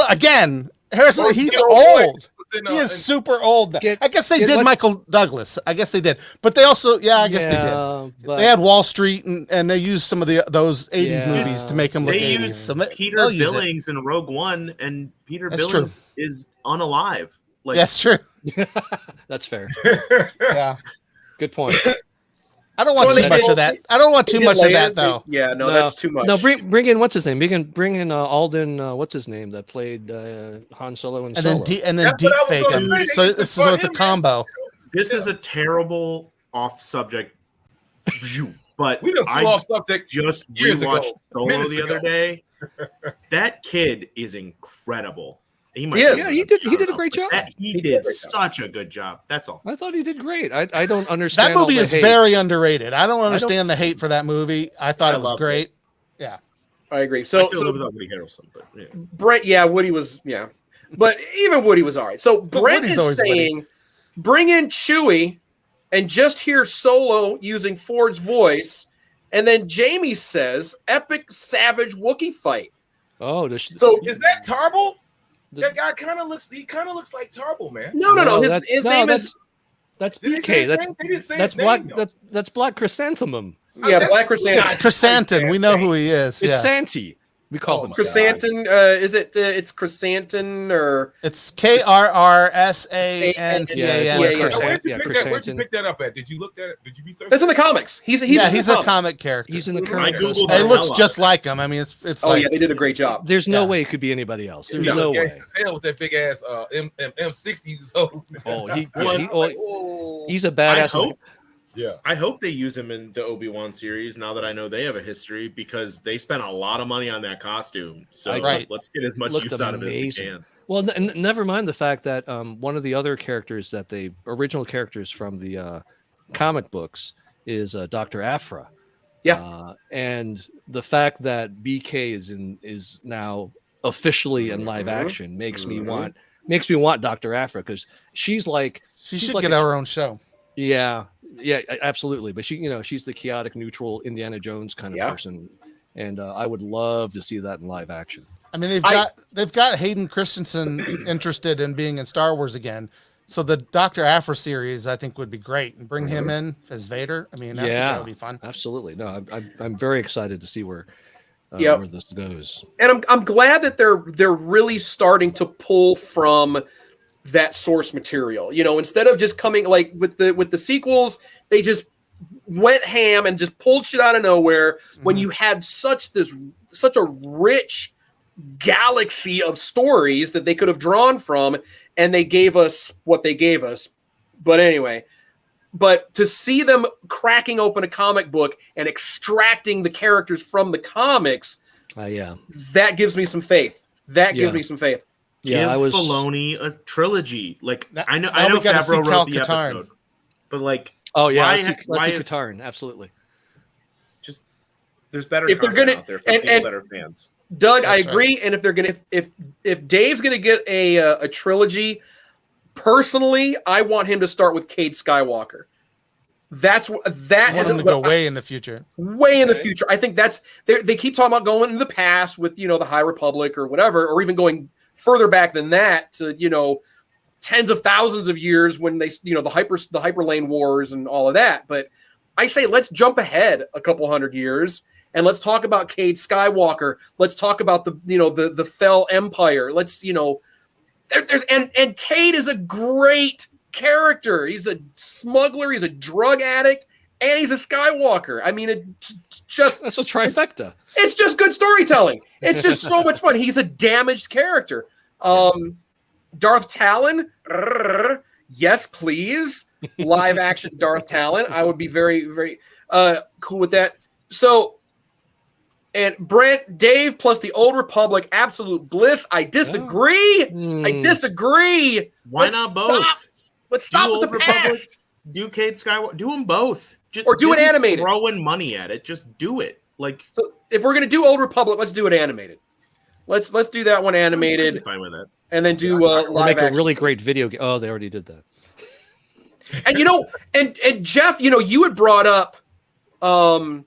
Again, Harrison. Or He's get old boy. old. He is super old. Get- I guess they get did what- Michael Douglas. I guess they did, but they also, yeah, I guess they did. But They had Wall Street, and they used some of those '80s Yeah. movies to make him look They 80s. used So Peter they'll use it. Billings in Rogue One, and Peter That's Billings is unalive. Like, That's true. that's fair. Yeah, Good point. I don't want Well, too they much did- of that. I don't want too They much did of that later. though. Yeah, no, that's too much. No, bring in what's his name? Bring in Alden. What's his name that played Han Solo and And Solo? then That's deep what I was fake gonna him. say. So They it's just brought a him in. combo. this is a terrible off-subject, but We done I flew off subject. just years ago, rewatched Solo minutes the other ago. day. That kid is incredible. He is. Yeah, he did a great job. He did a did great job. such a good job. That's all. I thought he did great. I don't understand. That movie all the is hate. very underrated. I don't understand the hate for that movie. I thought I it was loved great. Yeah. I agree. I So, feel without Woody Harrelson, but yeah. Brent, yeah, Woody was, yeah, but even Woody was all right. So Brent Woody's is always Woody. saying, bring in Chewie, and just hear Solo using Ford's voice, and then Jamie says, epic savage Wookiee fight. Oh, So Is that Tarble? The- That guy kind of looks like Tarble, man. no. that's- His no, name that's- is That's Did they say BK. his That's name? They didn't say that's his black. name, though. That's Black Chrysanthemum. yeah, That's- Black Chrysanthemum. It's Chrysanthemum. We know who he is. It's Yeah. Santi. We call Oh him my Santi. Chrysanthemum. Is it? It's Chrysanthemum or It's KRRSANTAM. Yeah, it's Yeah, like yeah. Chrysan- Where'd you yeah, pick that? Where'd you Chrysanthemum. pick that up at? Did you look at it? Did you research? that's it? in the comics. He's Yeah, in he's the a comics. comic character. He's in the I current. Googled It the looks hell out just of like him. I mean, it's Oh like yeah, they did a great job. There's no Yeah. way it could be anybody else. There's Yeah, no way. gangsta as hell with that big ass M60. So Oh, he, Well, yeah, he- oh, oh, he's a badass. yeah. I hope they use him in the Obi-Wan series now that I know they have a history because they spent a lot of money on that costume. So Right. let's get as much Looked use out of it as we amazing. can. Well, never mind the fact that one of the other characters that they original characters from the comic books is Dr. Aphra. Yeah. And the fact that BK is now officially in live action makes me want Dr. Aphra because she's like she she's should like get her own show. yeah, absolutely. But she's the chaotic neutral Indiana Jones kind of person, and I would love to see that in live action. I mean, they've got Hayden Christensen interested in being in Star Wars again. So the Dr. Aphra series, I think, would be great, and bring him in as Vader. I mean, I think that would be fun. Absolutely. No, I'm very excited to see where this goes. And I'm glad that they're really starting to pull from that source material. You know, instead of just coming like with the sequels, they just went ham and just pulled shit out of nowhere when you had such a rich galaxy of stories that they could have drawn from, and they gave us what they gave us. But anyway, to see them cracking open a comic book and extracting the characters from the comics, that gives me some faith. Gives me some faith. Yeah, Give Filoni a trilogy. Like I know we gotta see Favreau wrote the Cal-Katarn. episode, but like, oh yeah, why let's see is Katarn, absolutely. just there's better If they're content gonna- out there for people that are fans. Doug, I That's agree. And if they're gonna, if Dave's gonna get a trilogy, personally, I want him to start with Cade Skywalker. That I want him to go way in the future. Way in the future. I think that's they keep talking about going in the past with the High Republic or whatever, or even going further back than that to tens of thousands of years when they the hyperlane wars and all of that. But I say let's jump ahead a couple hundred years and let's talk about Cade Skywalker. Let's talk about the Fell Empire. Let's there's and Cade is a great character. He's a smuggler, he's a drug addict, and he's a Skywalker. I mean, that's a trifecta. It's just good storytelling. It's just so much fun. He's a damaged character. Darth Talon, yes, please. Live action Darth Talon. I would be very, very cool with that. So, and Brent, Dave, plus the Old Republic, absolute bliss. I disagree. I disagree. Why not both? Let's stop with the past. Do Cade Skywalker. Do them both. Or do it animated. Throwing money at it. Just do it. So if we're gonna do Old Republic, let's do it animated. Let's do that one animated. I'm fine with that. And then do live make action. A really great video game. Oh, they already did that. And and Jeff, you had brought up. Oh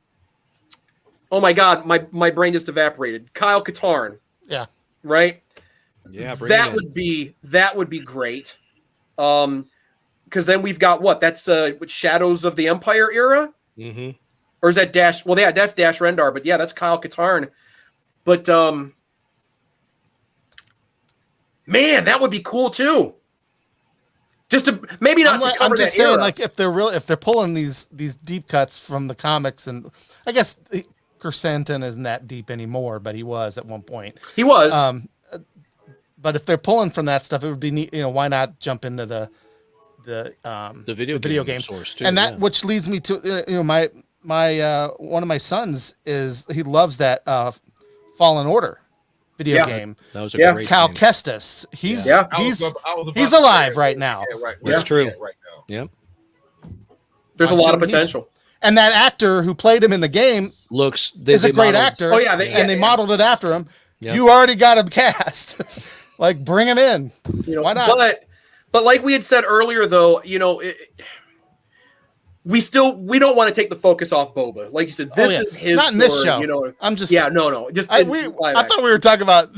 my God, my brain just evaporated. Kyle Katarn. Yeah. Right. Yeah. That would be great. Because then we've got what? That's Shadows of the Empire era. Mm-hmm. Or is that Dash? Well, yeah, that's Dash Rendar. But yeah, that's Kyle Katarn. But man, that would be cool too. Just to maybe not. I'm just saying, era. If they're pulling these deep cuts from the comics, and I guess Kersanten isn't that deep anymore, but he was at one point. He was. But if they're pulling from that stuff, it would be neat. Why not jump into the video game source too, and that which leads me to my one of my sons he loves that Fallen Order video game. That was a great Cal game. Kestis. He's alive right now. Yeah, right. That's true. Right now. Yep. There's a lot of potential. And that actor who played him in the game is a great actor. Oh yeah, they modeled it after him. Yep. You already got him cast. Bring him in. Why not? But like we had said earlier, though, we don't want to take the focus off Boba. Like you said, this is his not in story, this show. I'm just no. Just I thought we were talking about.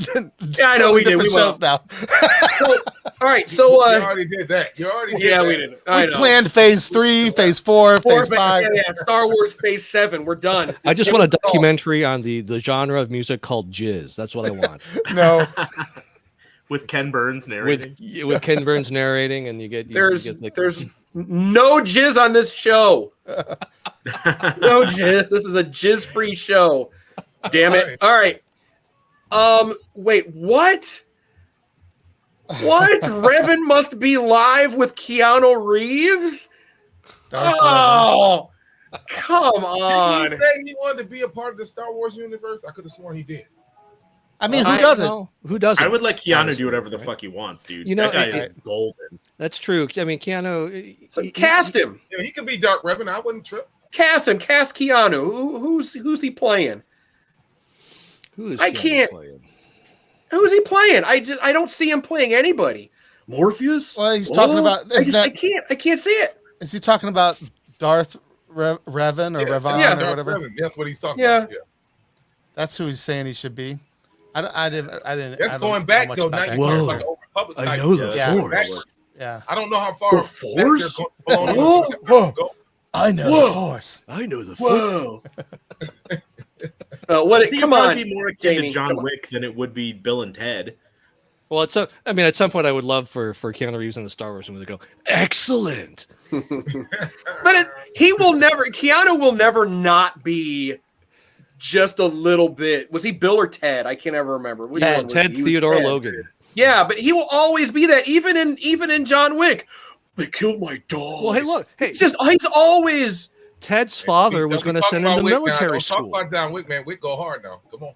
I know we did. We shows now. So, all right, so you already did that. We did. We planned phase 3, phase 4, phase 5. Yeah, Star Wars phase 7 . We're done. I just want a documentary on the genre of music called jizz. That's what I want. No. With Ken Burns narrating. With Ken Burns narrating, and there's no jizz on this show. No jizz. This is a jizz-free show. Damn it. All right. Wait, what? What? Revan must be live with Keanu Reeves? Oh, come on. Did he say he wanted to be a part of the Star Wars universe? I could have sworn he did. I mean, who doesn't? Who doesn't? I would let Keanu do whatever the fuck he wants, dude. That guy is golden. That's true. I mean, Keanu. So cast him. He could be Dark Revan. I wouldn't trip. Cast him. Cast Keanu. Who's he playing? Who's playing? I don't see him playing anybody. Morpheus. Well, he's talking about. I can't see it. Is he talking about Darth Revan or Revan or whatever? Revan. That's what he's talking about. Yeah. That's who he's saying he should be. I didn't. That's going back though. Now you're talking like Old Republic type. I know the Force. Yeah. I don't know how far the Force. I know the Force. I know the Force. Come on. It would be more akin to John Wick than it would be Bill and Ted. Well, at some point, I would love for Keanu Reeves in the Star Wars movie to go, excellent. But Keanu will never not be just a little bit. Was he Bill or Ted? I can't ever remember. Ted Theodore Logan. Yeah, but he will always be that. Even in John Wick, they killed my dog. Well, hey, look, he's always. Ted's father was going to send him to military school. Talk about John Wick, man. Wick go hard now. Come on.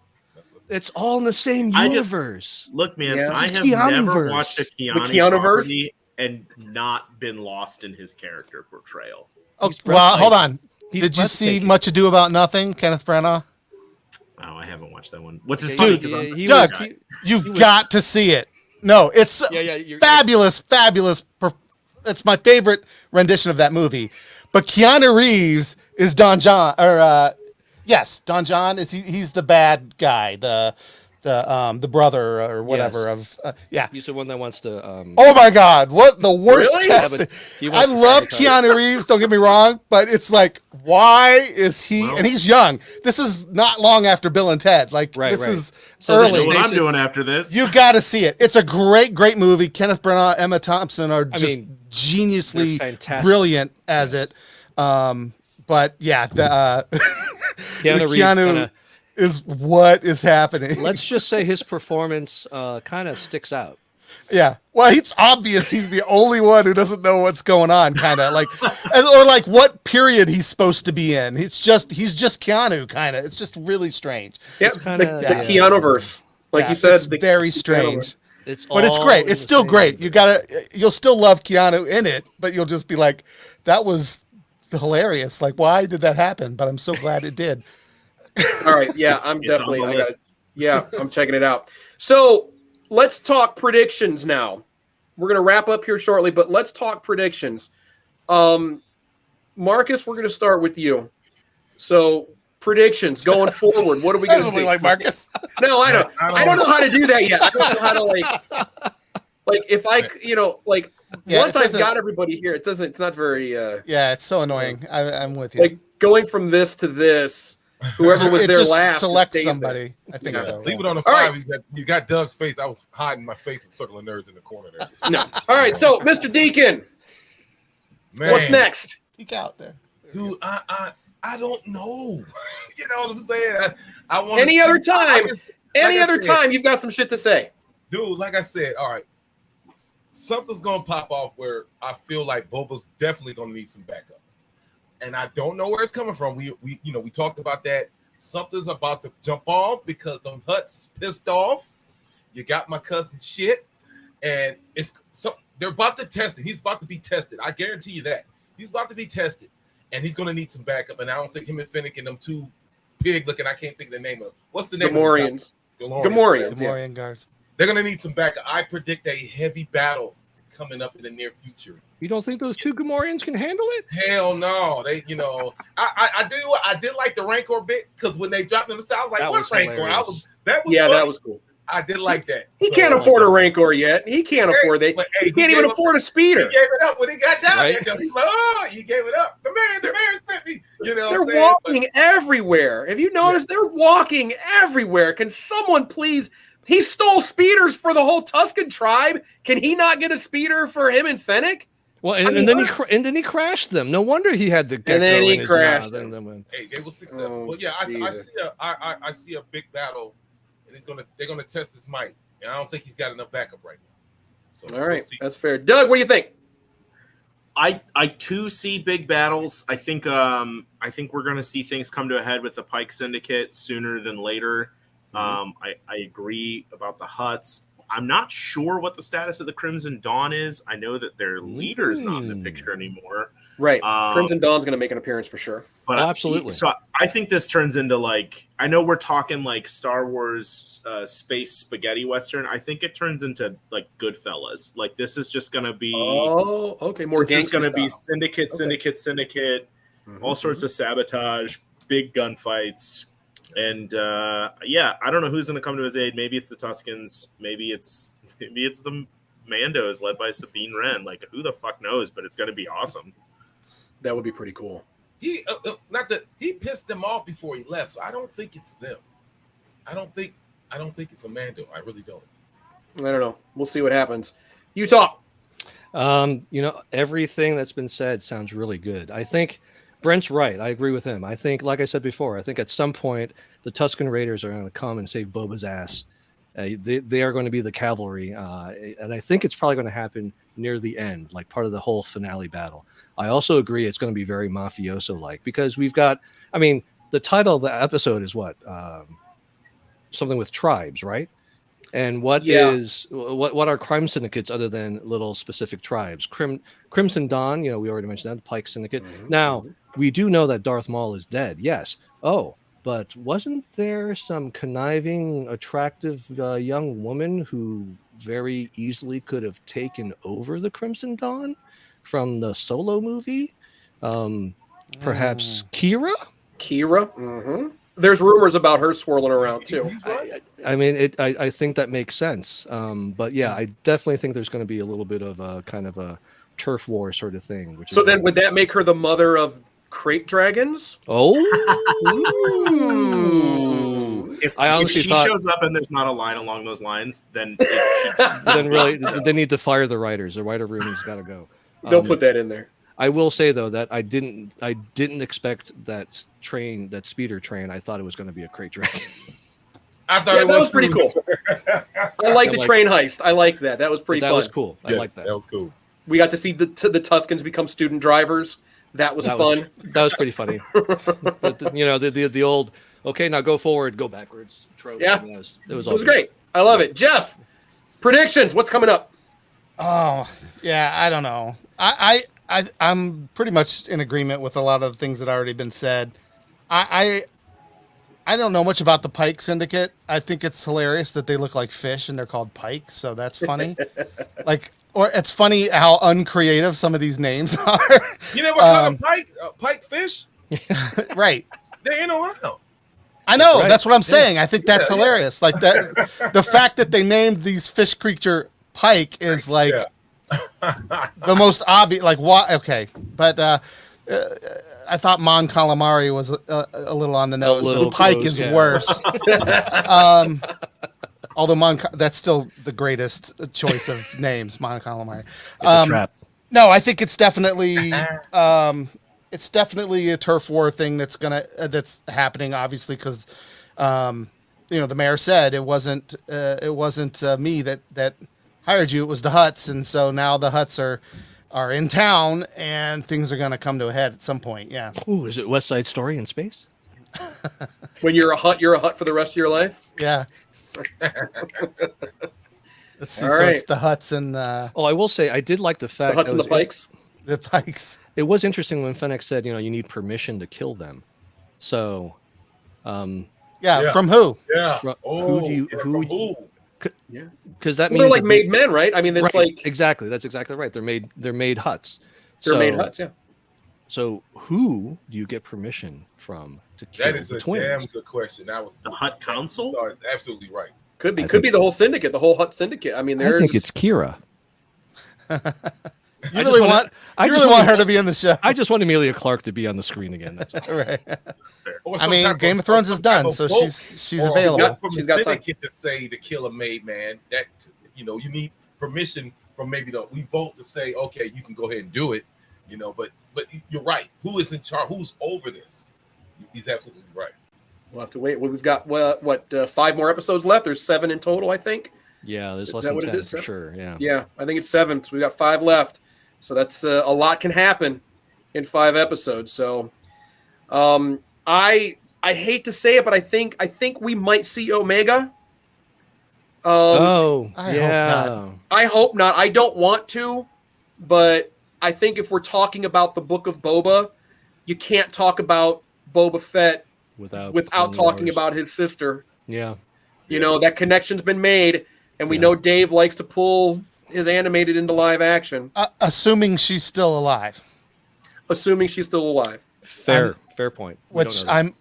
It's all in the same universe. Look, man, Yeah. I have never watched a Keanu property and not been lost in his character portrayal. Oh, well, hold on. Did you see Much Ado About Nothing, Kenneth Branagh? Oh, I haven't watched that one. Which is Okay, funny Dude, because I'm he Doug, was- he- You've he was- got to see it. No, it's you're- fabulous. It's my favorite rendition of that movie. But Keanu Reeves is Don John, or yes, Don John is he's the bad guy, the brother or whatever Yes. of yeah. He's the one that wants to. Oh my God! What the worst Really? casting? Yeah, but he I wants to love sabotage. Keanu Reeves. Don't get me wrong, but it's like, why is he? Well- And he's young. This is not long after Bill and Ted. Like Right, this right. is So this I know early. what I'm Basic- doing after this. You got to see it. It's a great movie. Kenneth Branagh, Emma Thompson are just mean, geniusly they're fantastic. brilliant as it. But yeah, the Keanu Reeves Keanu kinda- is what is happening. Let's just say his performance kind of sticks out. Yeah. Well, it's obvious he's the only one who doesn't know what's going on, kind of like, or like what period he's supposed to be in. He's just Keanu, kind of. It's just really strange. Yep, kinda- the yeah. Keanu-verse. Like Yeah, you said, it's very strange. It's But it's all great. in It's the still same- great. You'll still love Keanu in it, but you'll just be like, that was hilarious. Like, why did that happen? But I'm so glad it did. All right, yeah, I'm It's on definitely. the I got list. yeah, I'm checking it out. So let's talk predictions now. We're gonna wrap up here shortly, but let's talk predictions. Marcus, we're gonna start with you. So predictions going forward. What are we gonna That's see? like Marcus. No, I don't. I don't know how to do that yet. I don't know how to like if I like Yeah, once it I've doesn't- got everybody here, it doesn't. It's not very Yeah, it's so annoying. I'm with you. like going from this to this. Whoever was it there just last select stays there. somebody. I think Yeah. so. Leave it on the All 5. You got Doug's face. I was hiding my face and circling nerds in the corner there. No. All right, so Mr. Deacon, Man, what's next? Peek out there. dude? I don't know. You know what I'm saying? I want Any other time? Any I other said- time you've got some shit to say. dude. Like I said, all right, something's gonna pop off where I feel like Boba's definitely gonna need some backup, and I don't know where it's coming from. We talked about that. Something's about to jump off because them Hutts is pissed off. You got my cousin shit, and they're about to test it. He's about to be tested. I guarantee you that he's about to be tested, and he's gonna need some backup. And I don't think him and Finnick and them two pig looking. I can't think of the name of them. What's the name? Gamorreans. Of them? Gamorreans. Gamorrean guards. They're gonna need some backup. I predict a heavy battle coming up in the near future. You don't think those two Gamorreans can handle it? Hell no, they. I did like the Rancor bit because when they dropped in the south, I was like, That what was Rancor? hilarious. That was Yeah, funny. that was cool. I did like that. He So, can't afford a Rancor yet. He can't afford that. but, He can't even afford a He speeder. gave it up when he got down Right. there. He's like, oh, he gave it up. The man sent me. You know, They're what I'm saying? walking everywhere. Have you noticed they're walking everywhere? Can someone please? He stole speeders for the whole Tusken tribe. Can he not get a speeder for him and Fennec? Well, and, I mean, and then he crashed them. No wonder he had the gecko then he in his crashed mouth them. and then- Hey, they were successful. Oh, Well, yeah, I Jesus. see a big battle, and they're gonna test his might, and I don't think he's got enough backup right now. So All we'll right, see. that's fair. Doug, what do you think? I too see big battles. I think we're going to see things come to a head with the Pike Syndicate sooner than later. I agree about the Hutts. I'm not sure what the status of the Crimson Dawn is. I know that their leader's not in the picture anymore. Right, Um, Crimson Dawn's going to make an appearance for sure. But Oh, absolutely. So I think this turns into I know we're talking like Star Wars space spaghetti western. I think it turns into like Goodfellas. Like this is just going to be. Oh, okay, more This is gangster going to be style. syndicate, Mhm, all sorts of sabotage, big gunfights, and I don't know who's going to come to his aid. Maybe it's the Tuskens, maybe it's the Mandos led by Sabine Wren. Like who the fuck knows? But it's going to be awesome. That would be pretty cool. He he pissed them off before he left, so I don't think it's them. I don't think it's a Mando. I really don't. I don't know. We'll see what happens. You talk. Everything that's been said sounds really good. I think Brent's right. I agree with him. I think, like I said before, I think at some point the Tusken Raiders are going to come and save Boba's ass. They are going to be the cavalry, and I think it's probably going to happen near the end, like part of the whole finale battle. I also agree it's going to be very mafioso-like because we've got. I mean, the title of the episode is what something with tribes, right? And what are crime syndicates other than little specific tribes? Crimson Dawn, we already mentioned that, the Pike Syndicate. Mhm, Now, we do know that Darth Maul is dead, yes. Oh, But wasn't there some conniving, attractive young woman who very easily could have taken over the Crimson Dawn from the Solo movie? Perhaps Kira? Kira. Mm-hmm. There's rumors about her swirling around too. He's right. I mean, I think that makes sense. But yeah, I definitely think there's going to be a little bit of a kind of a turf war sort of thing. Which So is then, would that make her the mother of crate dragons? Oh, If, I if honestly she thought- shows up and there's not a line along those lines, then then really they need to fire the writers. The writer room's got to go. They'll put that in there. I will say though that I didn't expect that speeder train. I thought it was going to be a crate dragon. I thought Yeah, it that was pretty too. cool. I like the train heist. I liked that. That was pretty That fun. was cool. I Yeah, like that. That was cool. We got to see the Tuskens become student drivers. That was fun. That was pretty funny. The old okay, now go forward, go backwards trope. Yeah. I mean, it was It was all good. great. I love it. Jeff, predictions. What's coming up? Oh, yeah, I don't know. I'm pretty much in agreement with a lot of the things that already been said. I don't know much about the Pike Syndicate. I think it's hilarious that they look like fish and they're called Pike, so that's funny. Or it's funny how uncreative some of these names are. You never caught a pike fish? Right. They ain't around. I know. Right. That's what I'm saying. I think that's Yeah, hilarious. Like that, the fact that they named these fish creature Pike is like the most obvious. Like what? Okay, but I thought Mon Calamari was a little on the nose. little But Pike close, is yeah. worse. Although that's still the greatest choice of names, Mon Calamari. It's a trap. No, I think it's definitely a turf war thing that's happening. Obviously, because the mayor said it wasn't me that hired you. It was the Hutts, and so now the Hutts are in town, and things are going to come to a head at some point. Yeah. Ooh, is it West Side Story in space? When you're a hut for the rest of your life? Yeah. Let's see. All So right. it's the Hutts and Oh, I will say I did like the The fact huts that and the pikes? the Pikes. It was interesting when Fennec said, you need permission to kill them. So, Yeah. From who? Yeah. who because that Well, means they're like that made men, right? I mean, it's right, like exactly. That's exactly right. They're made huts. they're made huts, yeah. So who do you get permission from to kill That is the a twins? damn good question. That was The Hut Council? It's absolutely right. Could be I could think- be the whole syndicate, the whole hut syndicate. I mean, I there's think it's Kira. You really want her to be in the show, I just want Amelia Clark to be on the screen again. That's all. right? Or I some mean, type Game of Thrones is some done, type of so vote, she's or available. From She's the got time. syndicate to say to kill a made man. That you need permission from maybe we vote to say, okay, you can go ahead and do it. But you're right. Who is in charge? Who's over this? He's absolutely right. We'll have to wait. Well, we've got 5 more episodes left. There's 7 in total, I think. Yeah, there's Is less that than what it 10 is? for sure. Yeah. Yeah, I think it's 7. So we got 5 left. So that's a lot can happen in 5 episodes. So I hate to say it, but I think we might see Omega. Oh, I hope yeah. not. I hope not. I don't want to, but I think if we're talking about the Book of Boba, you can't talk about Boba Fett without talking about his sister. Yeah. That connection's been made, and we know Dave likes to pull his animated into live action, Assuming she's still alive, assuming she's still alive. Fair point. We which don't know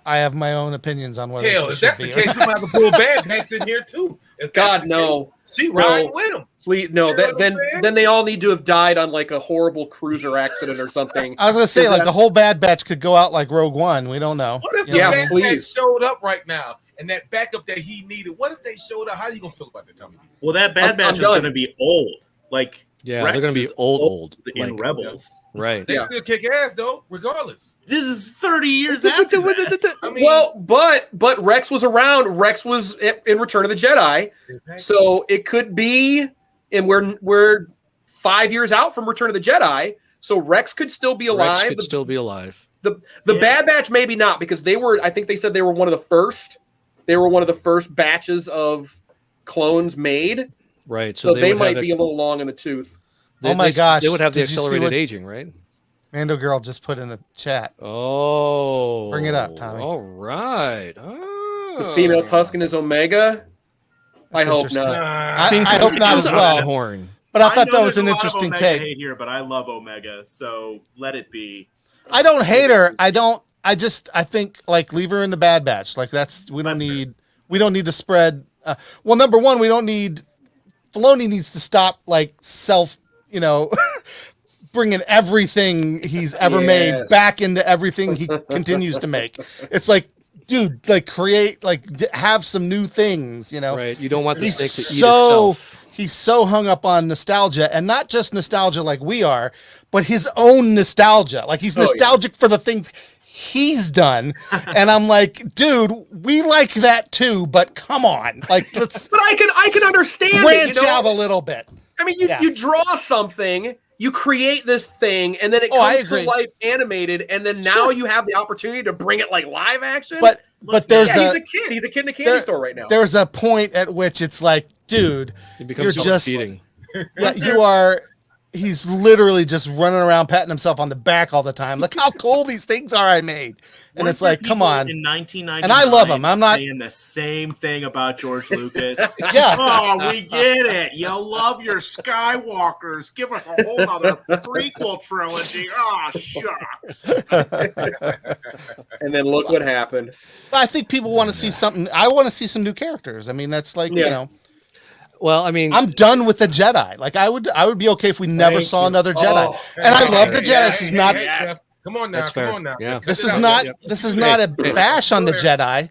I have my own opinions on whether. Hell, she if should that's the be. case, we might have to pull Bad Batch in here too. If that's God, the no. case. She No. riding with him. Please, no. You know what I'm Then saying? they all need to have died on like a horrible cruiser accident or something. I was gonna say, Is like that- the whole Bad Batch could go out like Rogue One. We don't know. What if You the know Yeah, what I mean? Bad Batch please. showed up right now and that backup that he needed? What if they showed up? How you gonna feel about that, Tommy? Well, that Bad I'm Batch is done. going to be old. Like, Yeah, Rex they're going to be is old. in Like, Rebels. right. They Yeah. still kick ass though, regardless. This is 30 years after that. I mean, Well, but Rex was around. Rex was in Return of the Jedi, so it could be, and we're 5 years out from Return of the Jedi, so Rex could still be Rex alive. could still be alive. The Yeah. Bad Batch maybe not, because I think they said they were one of the first. They were one of the first batches of clones made, Right. so they would might have be a little long in the tooth. Oh my gosh, They would have the did you see accelerated what- aging, right? Mando girl just put in the chat. Oh, Bring it up, Tommy. All right. The female Tusken is Omega. I That's hope interesting. not. I hope not as well. Horn. But I thought know that was there's an a lot of interesting Omega take. hate here, but I love Omega, so let it be. I don't hate her. I think like leave her in the Bad Batch. Like we don't need to spread. Well, number one, Filoni needs to stop like bringing everything he's ever made back into everything he continues to make. It's like, dude, like create, have some new things, Right. You don't want the steak to eat so itself. he's so hung up on nostalgia, and not just nostalgia like we are, but his own nostalgia. Like he's nostalgic for the things he's done. And I'm like, dude, we like that too, but come on. Like let's But I can understand branch it, out a little bit. I mean, you draw something, you create this thing, and then it comes to life animated, and then now you have the opportunity to bring it like live action. But there's he's a kid. He's a kid in a candy store right now. There's a point at which it's like, dude, you're just he's literally just running around patting himself on the back all the time. Look how cool these things are I made. And it's like, come on. In 1999, and I love him. I'm not saying the same thing about George Lucas. Yeah. Oh, we get it. You love your Skywalkers. Give us a whole other prequel trilogy. Oh, shucks. And then look what happened. I think people want to see something. I want to see some new characters. I mean, that's like, Well, I mean, I'm done with the Jedi. Like I would be okay if we never saw another Jedi. And I love the Jedi. She's not. Come on now. Come on now. Yeah. This is not a bash on the Jedi.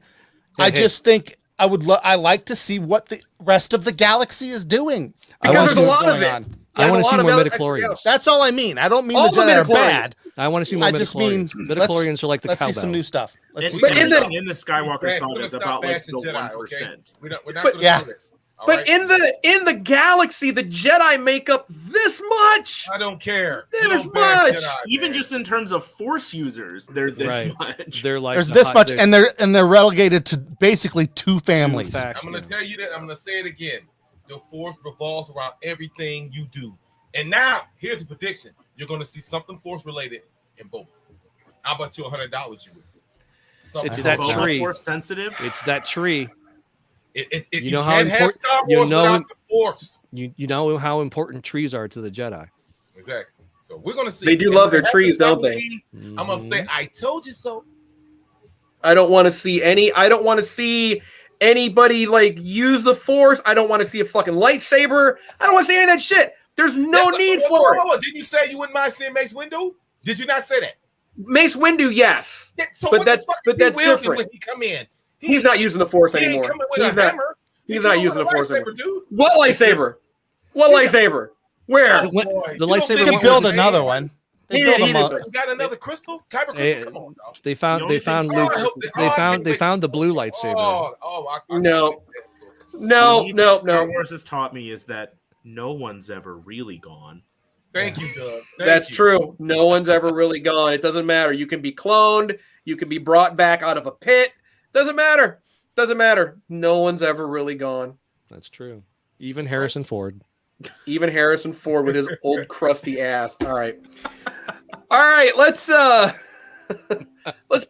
I just think I like to see what the rest of the galaxy is doing. Because there's a lot of it. I want to see more midichlorians. That's all I mean. I don't mean the Jedi are bad. I want to see more midichlorians. I just mean midichlorians are like the cowbell. Let's see some new stuff. In the Skywalker saga is about like the 1%. We're not going to do it. But in the galaxy, the Jedi make up this much. I don't care. This much. Jedi, even just in terms of Force users, they're this much. They're like there's this much, and they're relegated to basically two families. I'm going to tell you that. I'm going to say it again. The Force revolves around everything you do. And now, here's a prediction: you're going to see something Force related in Boba. How about you $100? You would. It's that tree. Force sensitive. It's that tree. You know how important Star Wars without the Force. You know how important trees are to the Jedi. Exactly. So we're gonna see. They do love their trees, don't they? I'm gonna say, I told you so. I don't want to see anybody like use the Force. I don't want to see a fucking lightsaber. I don't want to see any of that shit. There's no need for it. Didn't you say you wouldn't mind seeing Mace Windu? Did you not say that? Mace Windu, yes. So but that's different. When he come in. He's not using the Force anymore. He's not using the Force anymore. What lightsaber? What lightsaber? Where? The lightsaber. They can build another one. He got another crystal. Kyber crystal. Come on, dog. They found the blue lightsaber. No. Star Wars has taught me is that no one's ever really gone. Thank you, Doug. That's true. No one's ever really gone. It doesn't matter. You can be cloned. You can be brought back out of a pit. Doesn't matter. No one's ever really gone. That's true. Even Harrison Ford. Even Harrison Ford with his old crusty ass. All right. Let's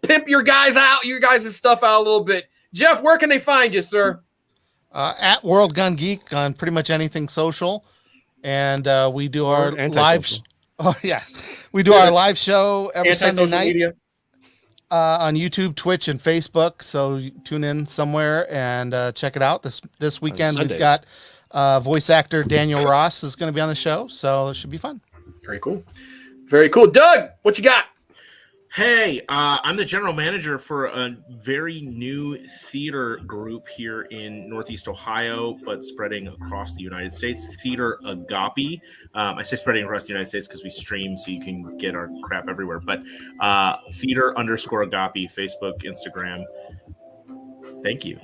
pimp your guys' stuff out a little bit. Jeff, where can they find you, sir? At World Gun Geek on pretty much anything social, and we do our live. We do our live show every Sunday night. Media. On YouTube, Twitch, and Facebook. So tune in somewhere and check it out. This weekend we've got voice actor Daniel Ross is going to be on the show, so it should be fun. Very cool. Very cool. Doug, what you got? Hey, I'm the general manager for a very new theater group here in Northeast Ohio, but spreading across the United States. Theater Agape. I say spreading across the United States because we stream, so you can get our crap everywhere. But Theater_Agape, Facebook, Instagram. Thank you.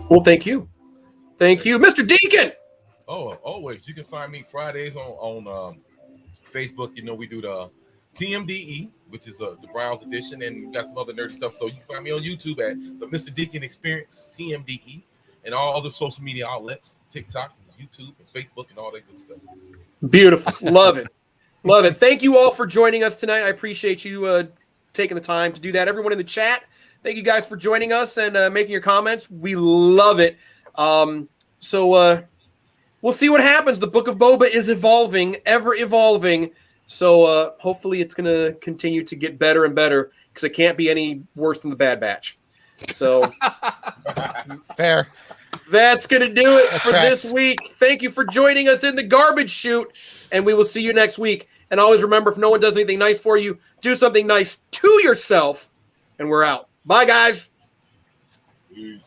Well, thank you. Thank you, Mr. Deacon. Oh, always. You can find me Fridays on Facebook. You know, we do the TMDE, which is the Browns edition, and we've got some other nerdy stuff. So you can find me on YouTube at the Mr. Deacon Experience, TMDE, and all other social media outlets, TikTok, YouTube, and Facebook, and all that good stuff. Beautiful. Love it. Love it. Thank you all for joining us tonight. I appreciate you taking the time to do that. Everyone in the chat, thank you guys for joining us and making your comments. We love it. So we'll see what happens. The Book of Boba is evolving, ever evolving. So hopefully it's going to continue to get better and better because it can't be any worse than the Bad Batch. So Fair. that's going to do it That for tracks. this week. Thank you for joining us in the Garbage Chute, and we will see you next week. And always remember, if no one does anything nice for you, do something nice to yourself, and we're out. Bye, guys. Peace.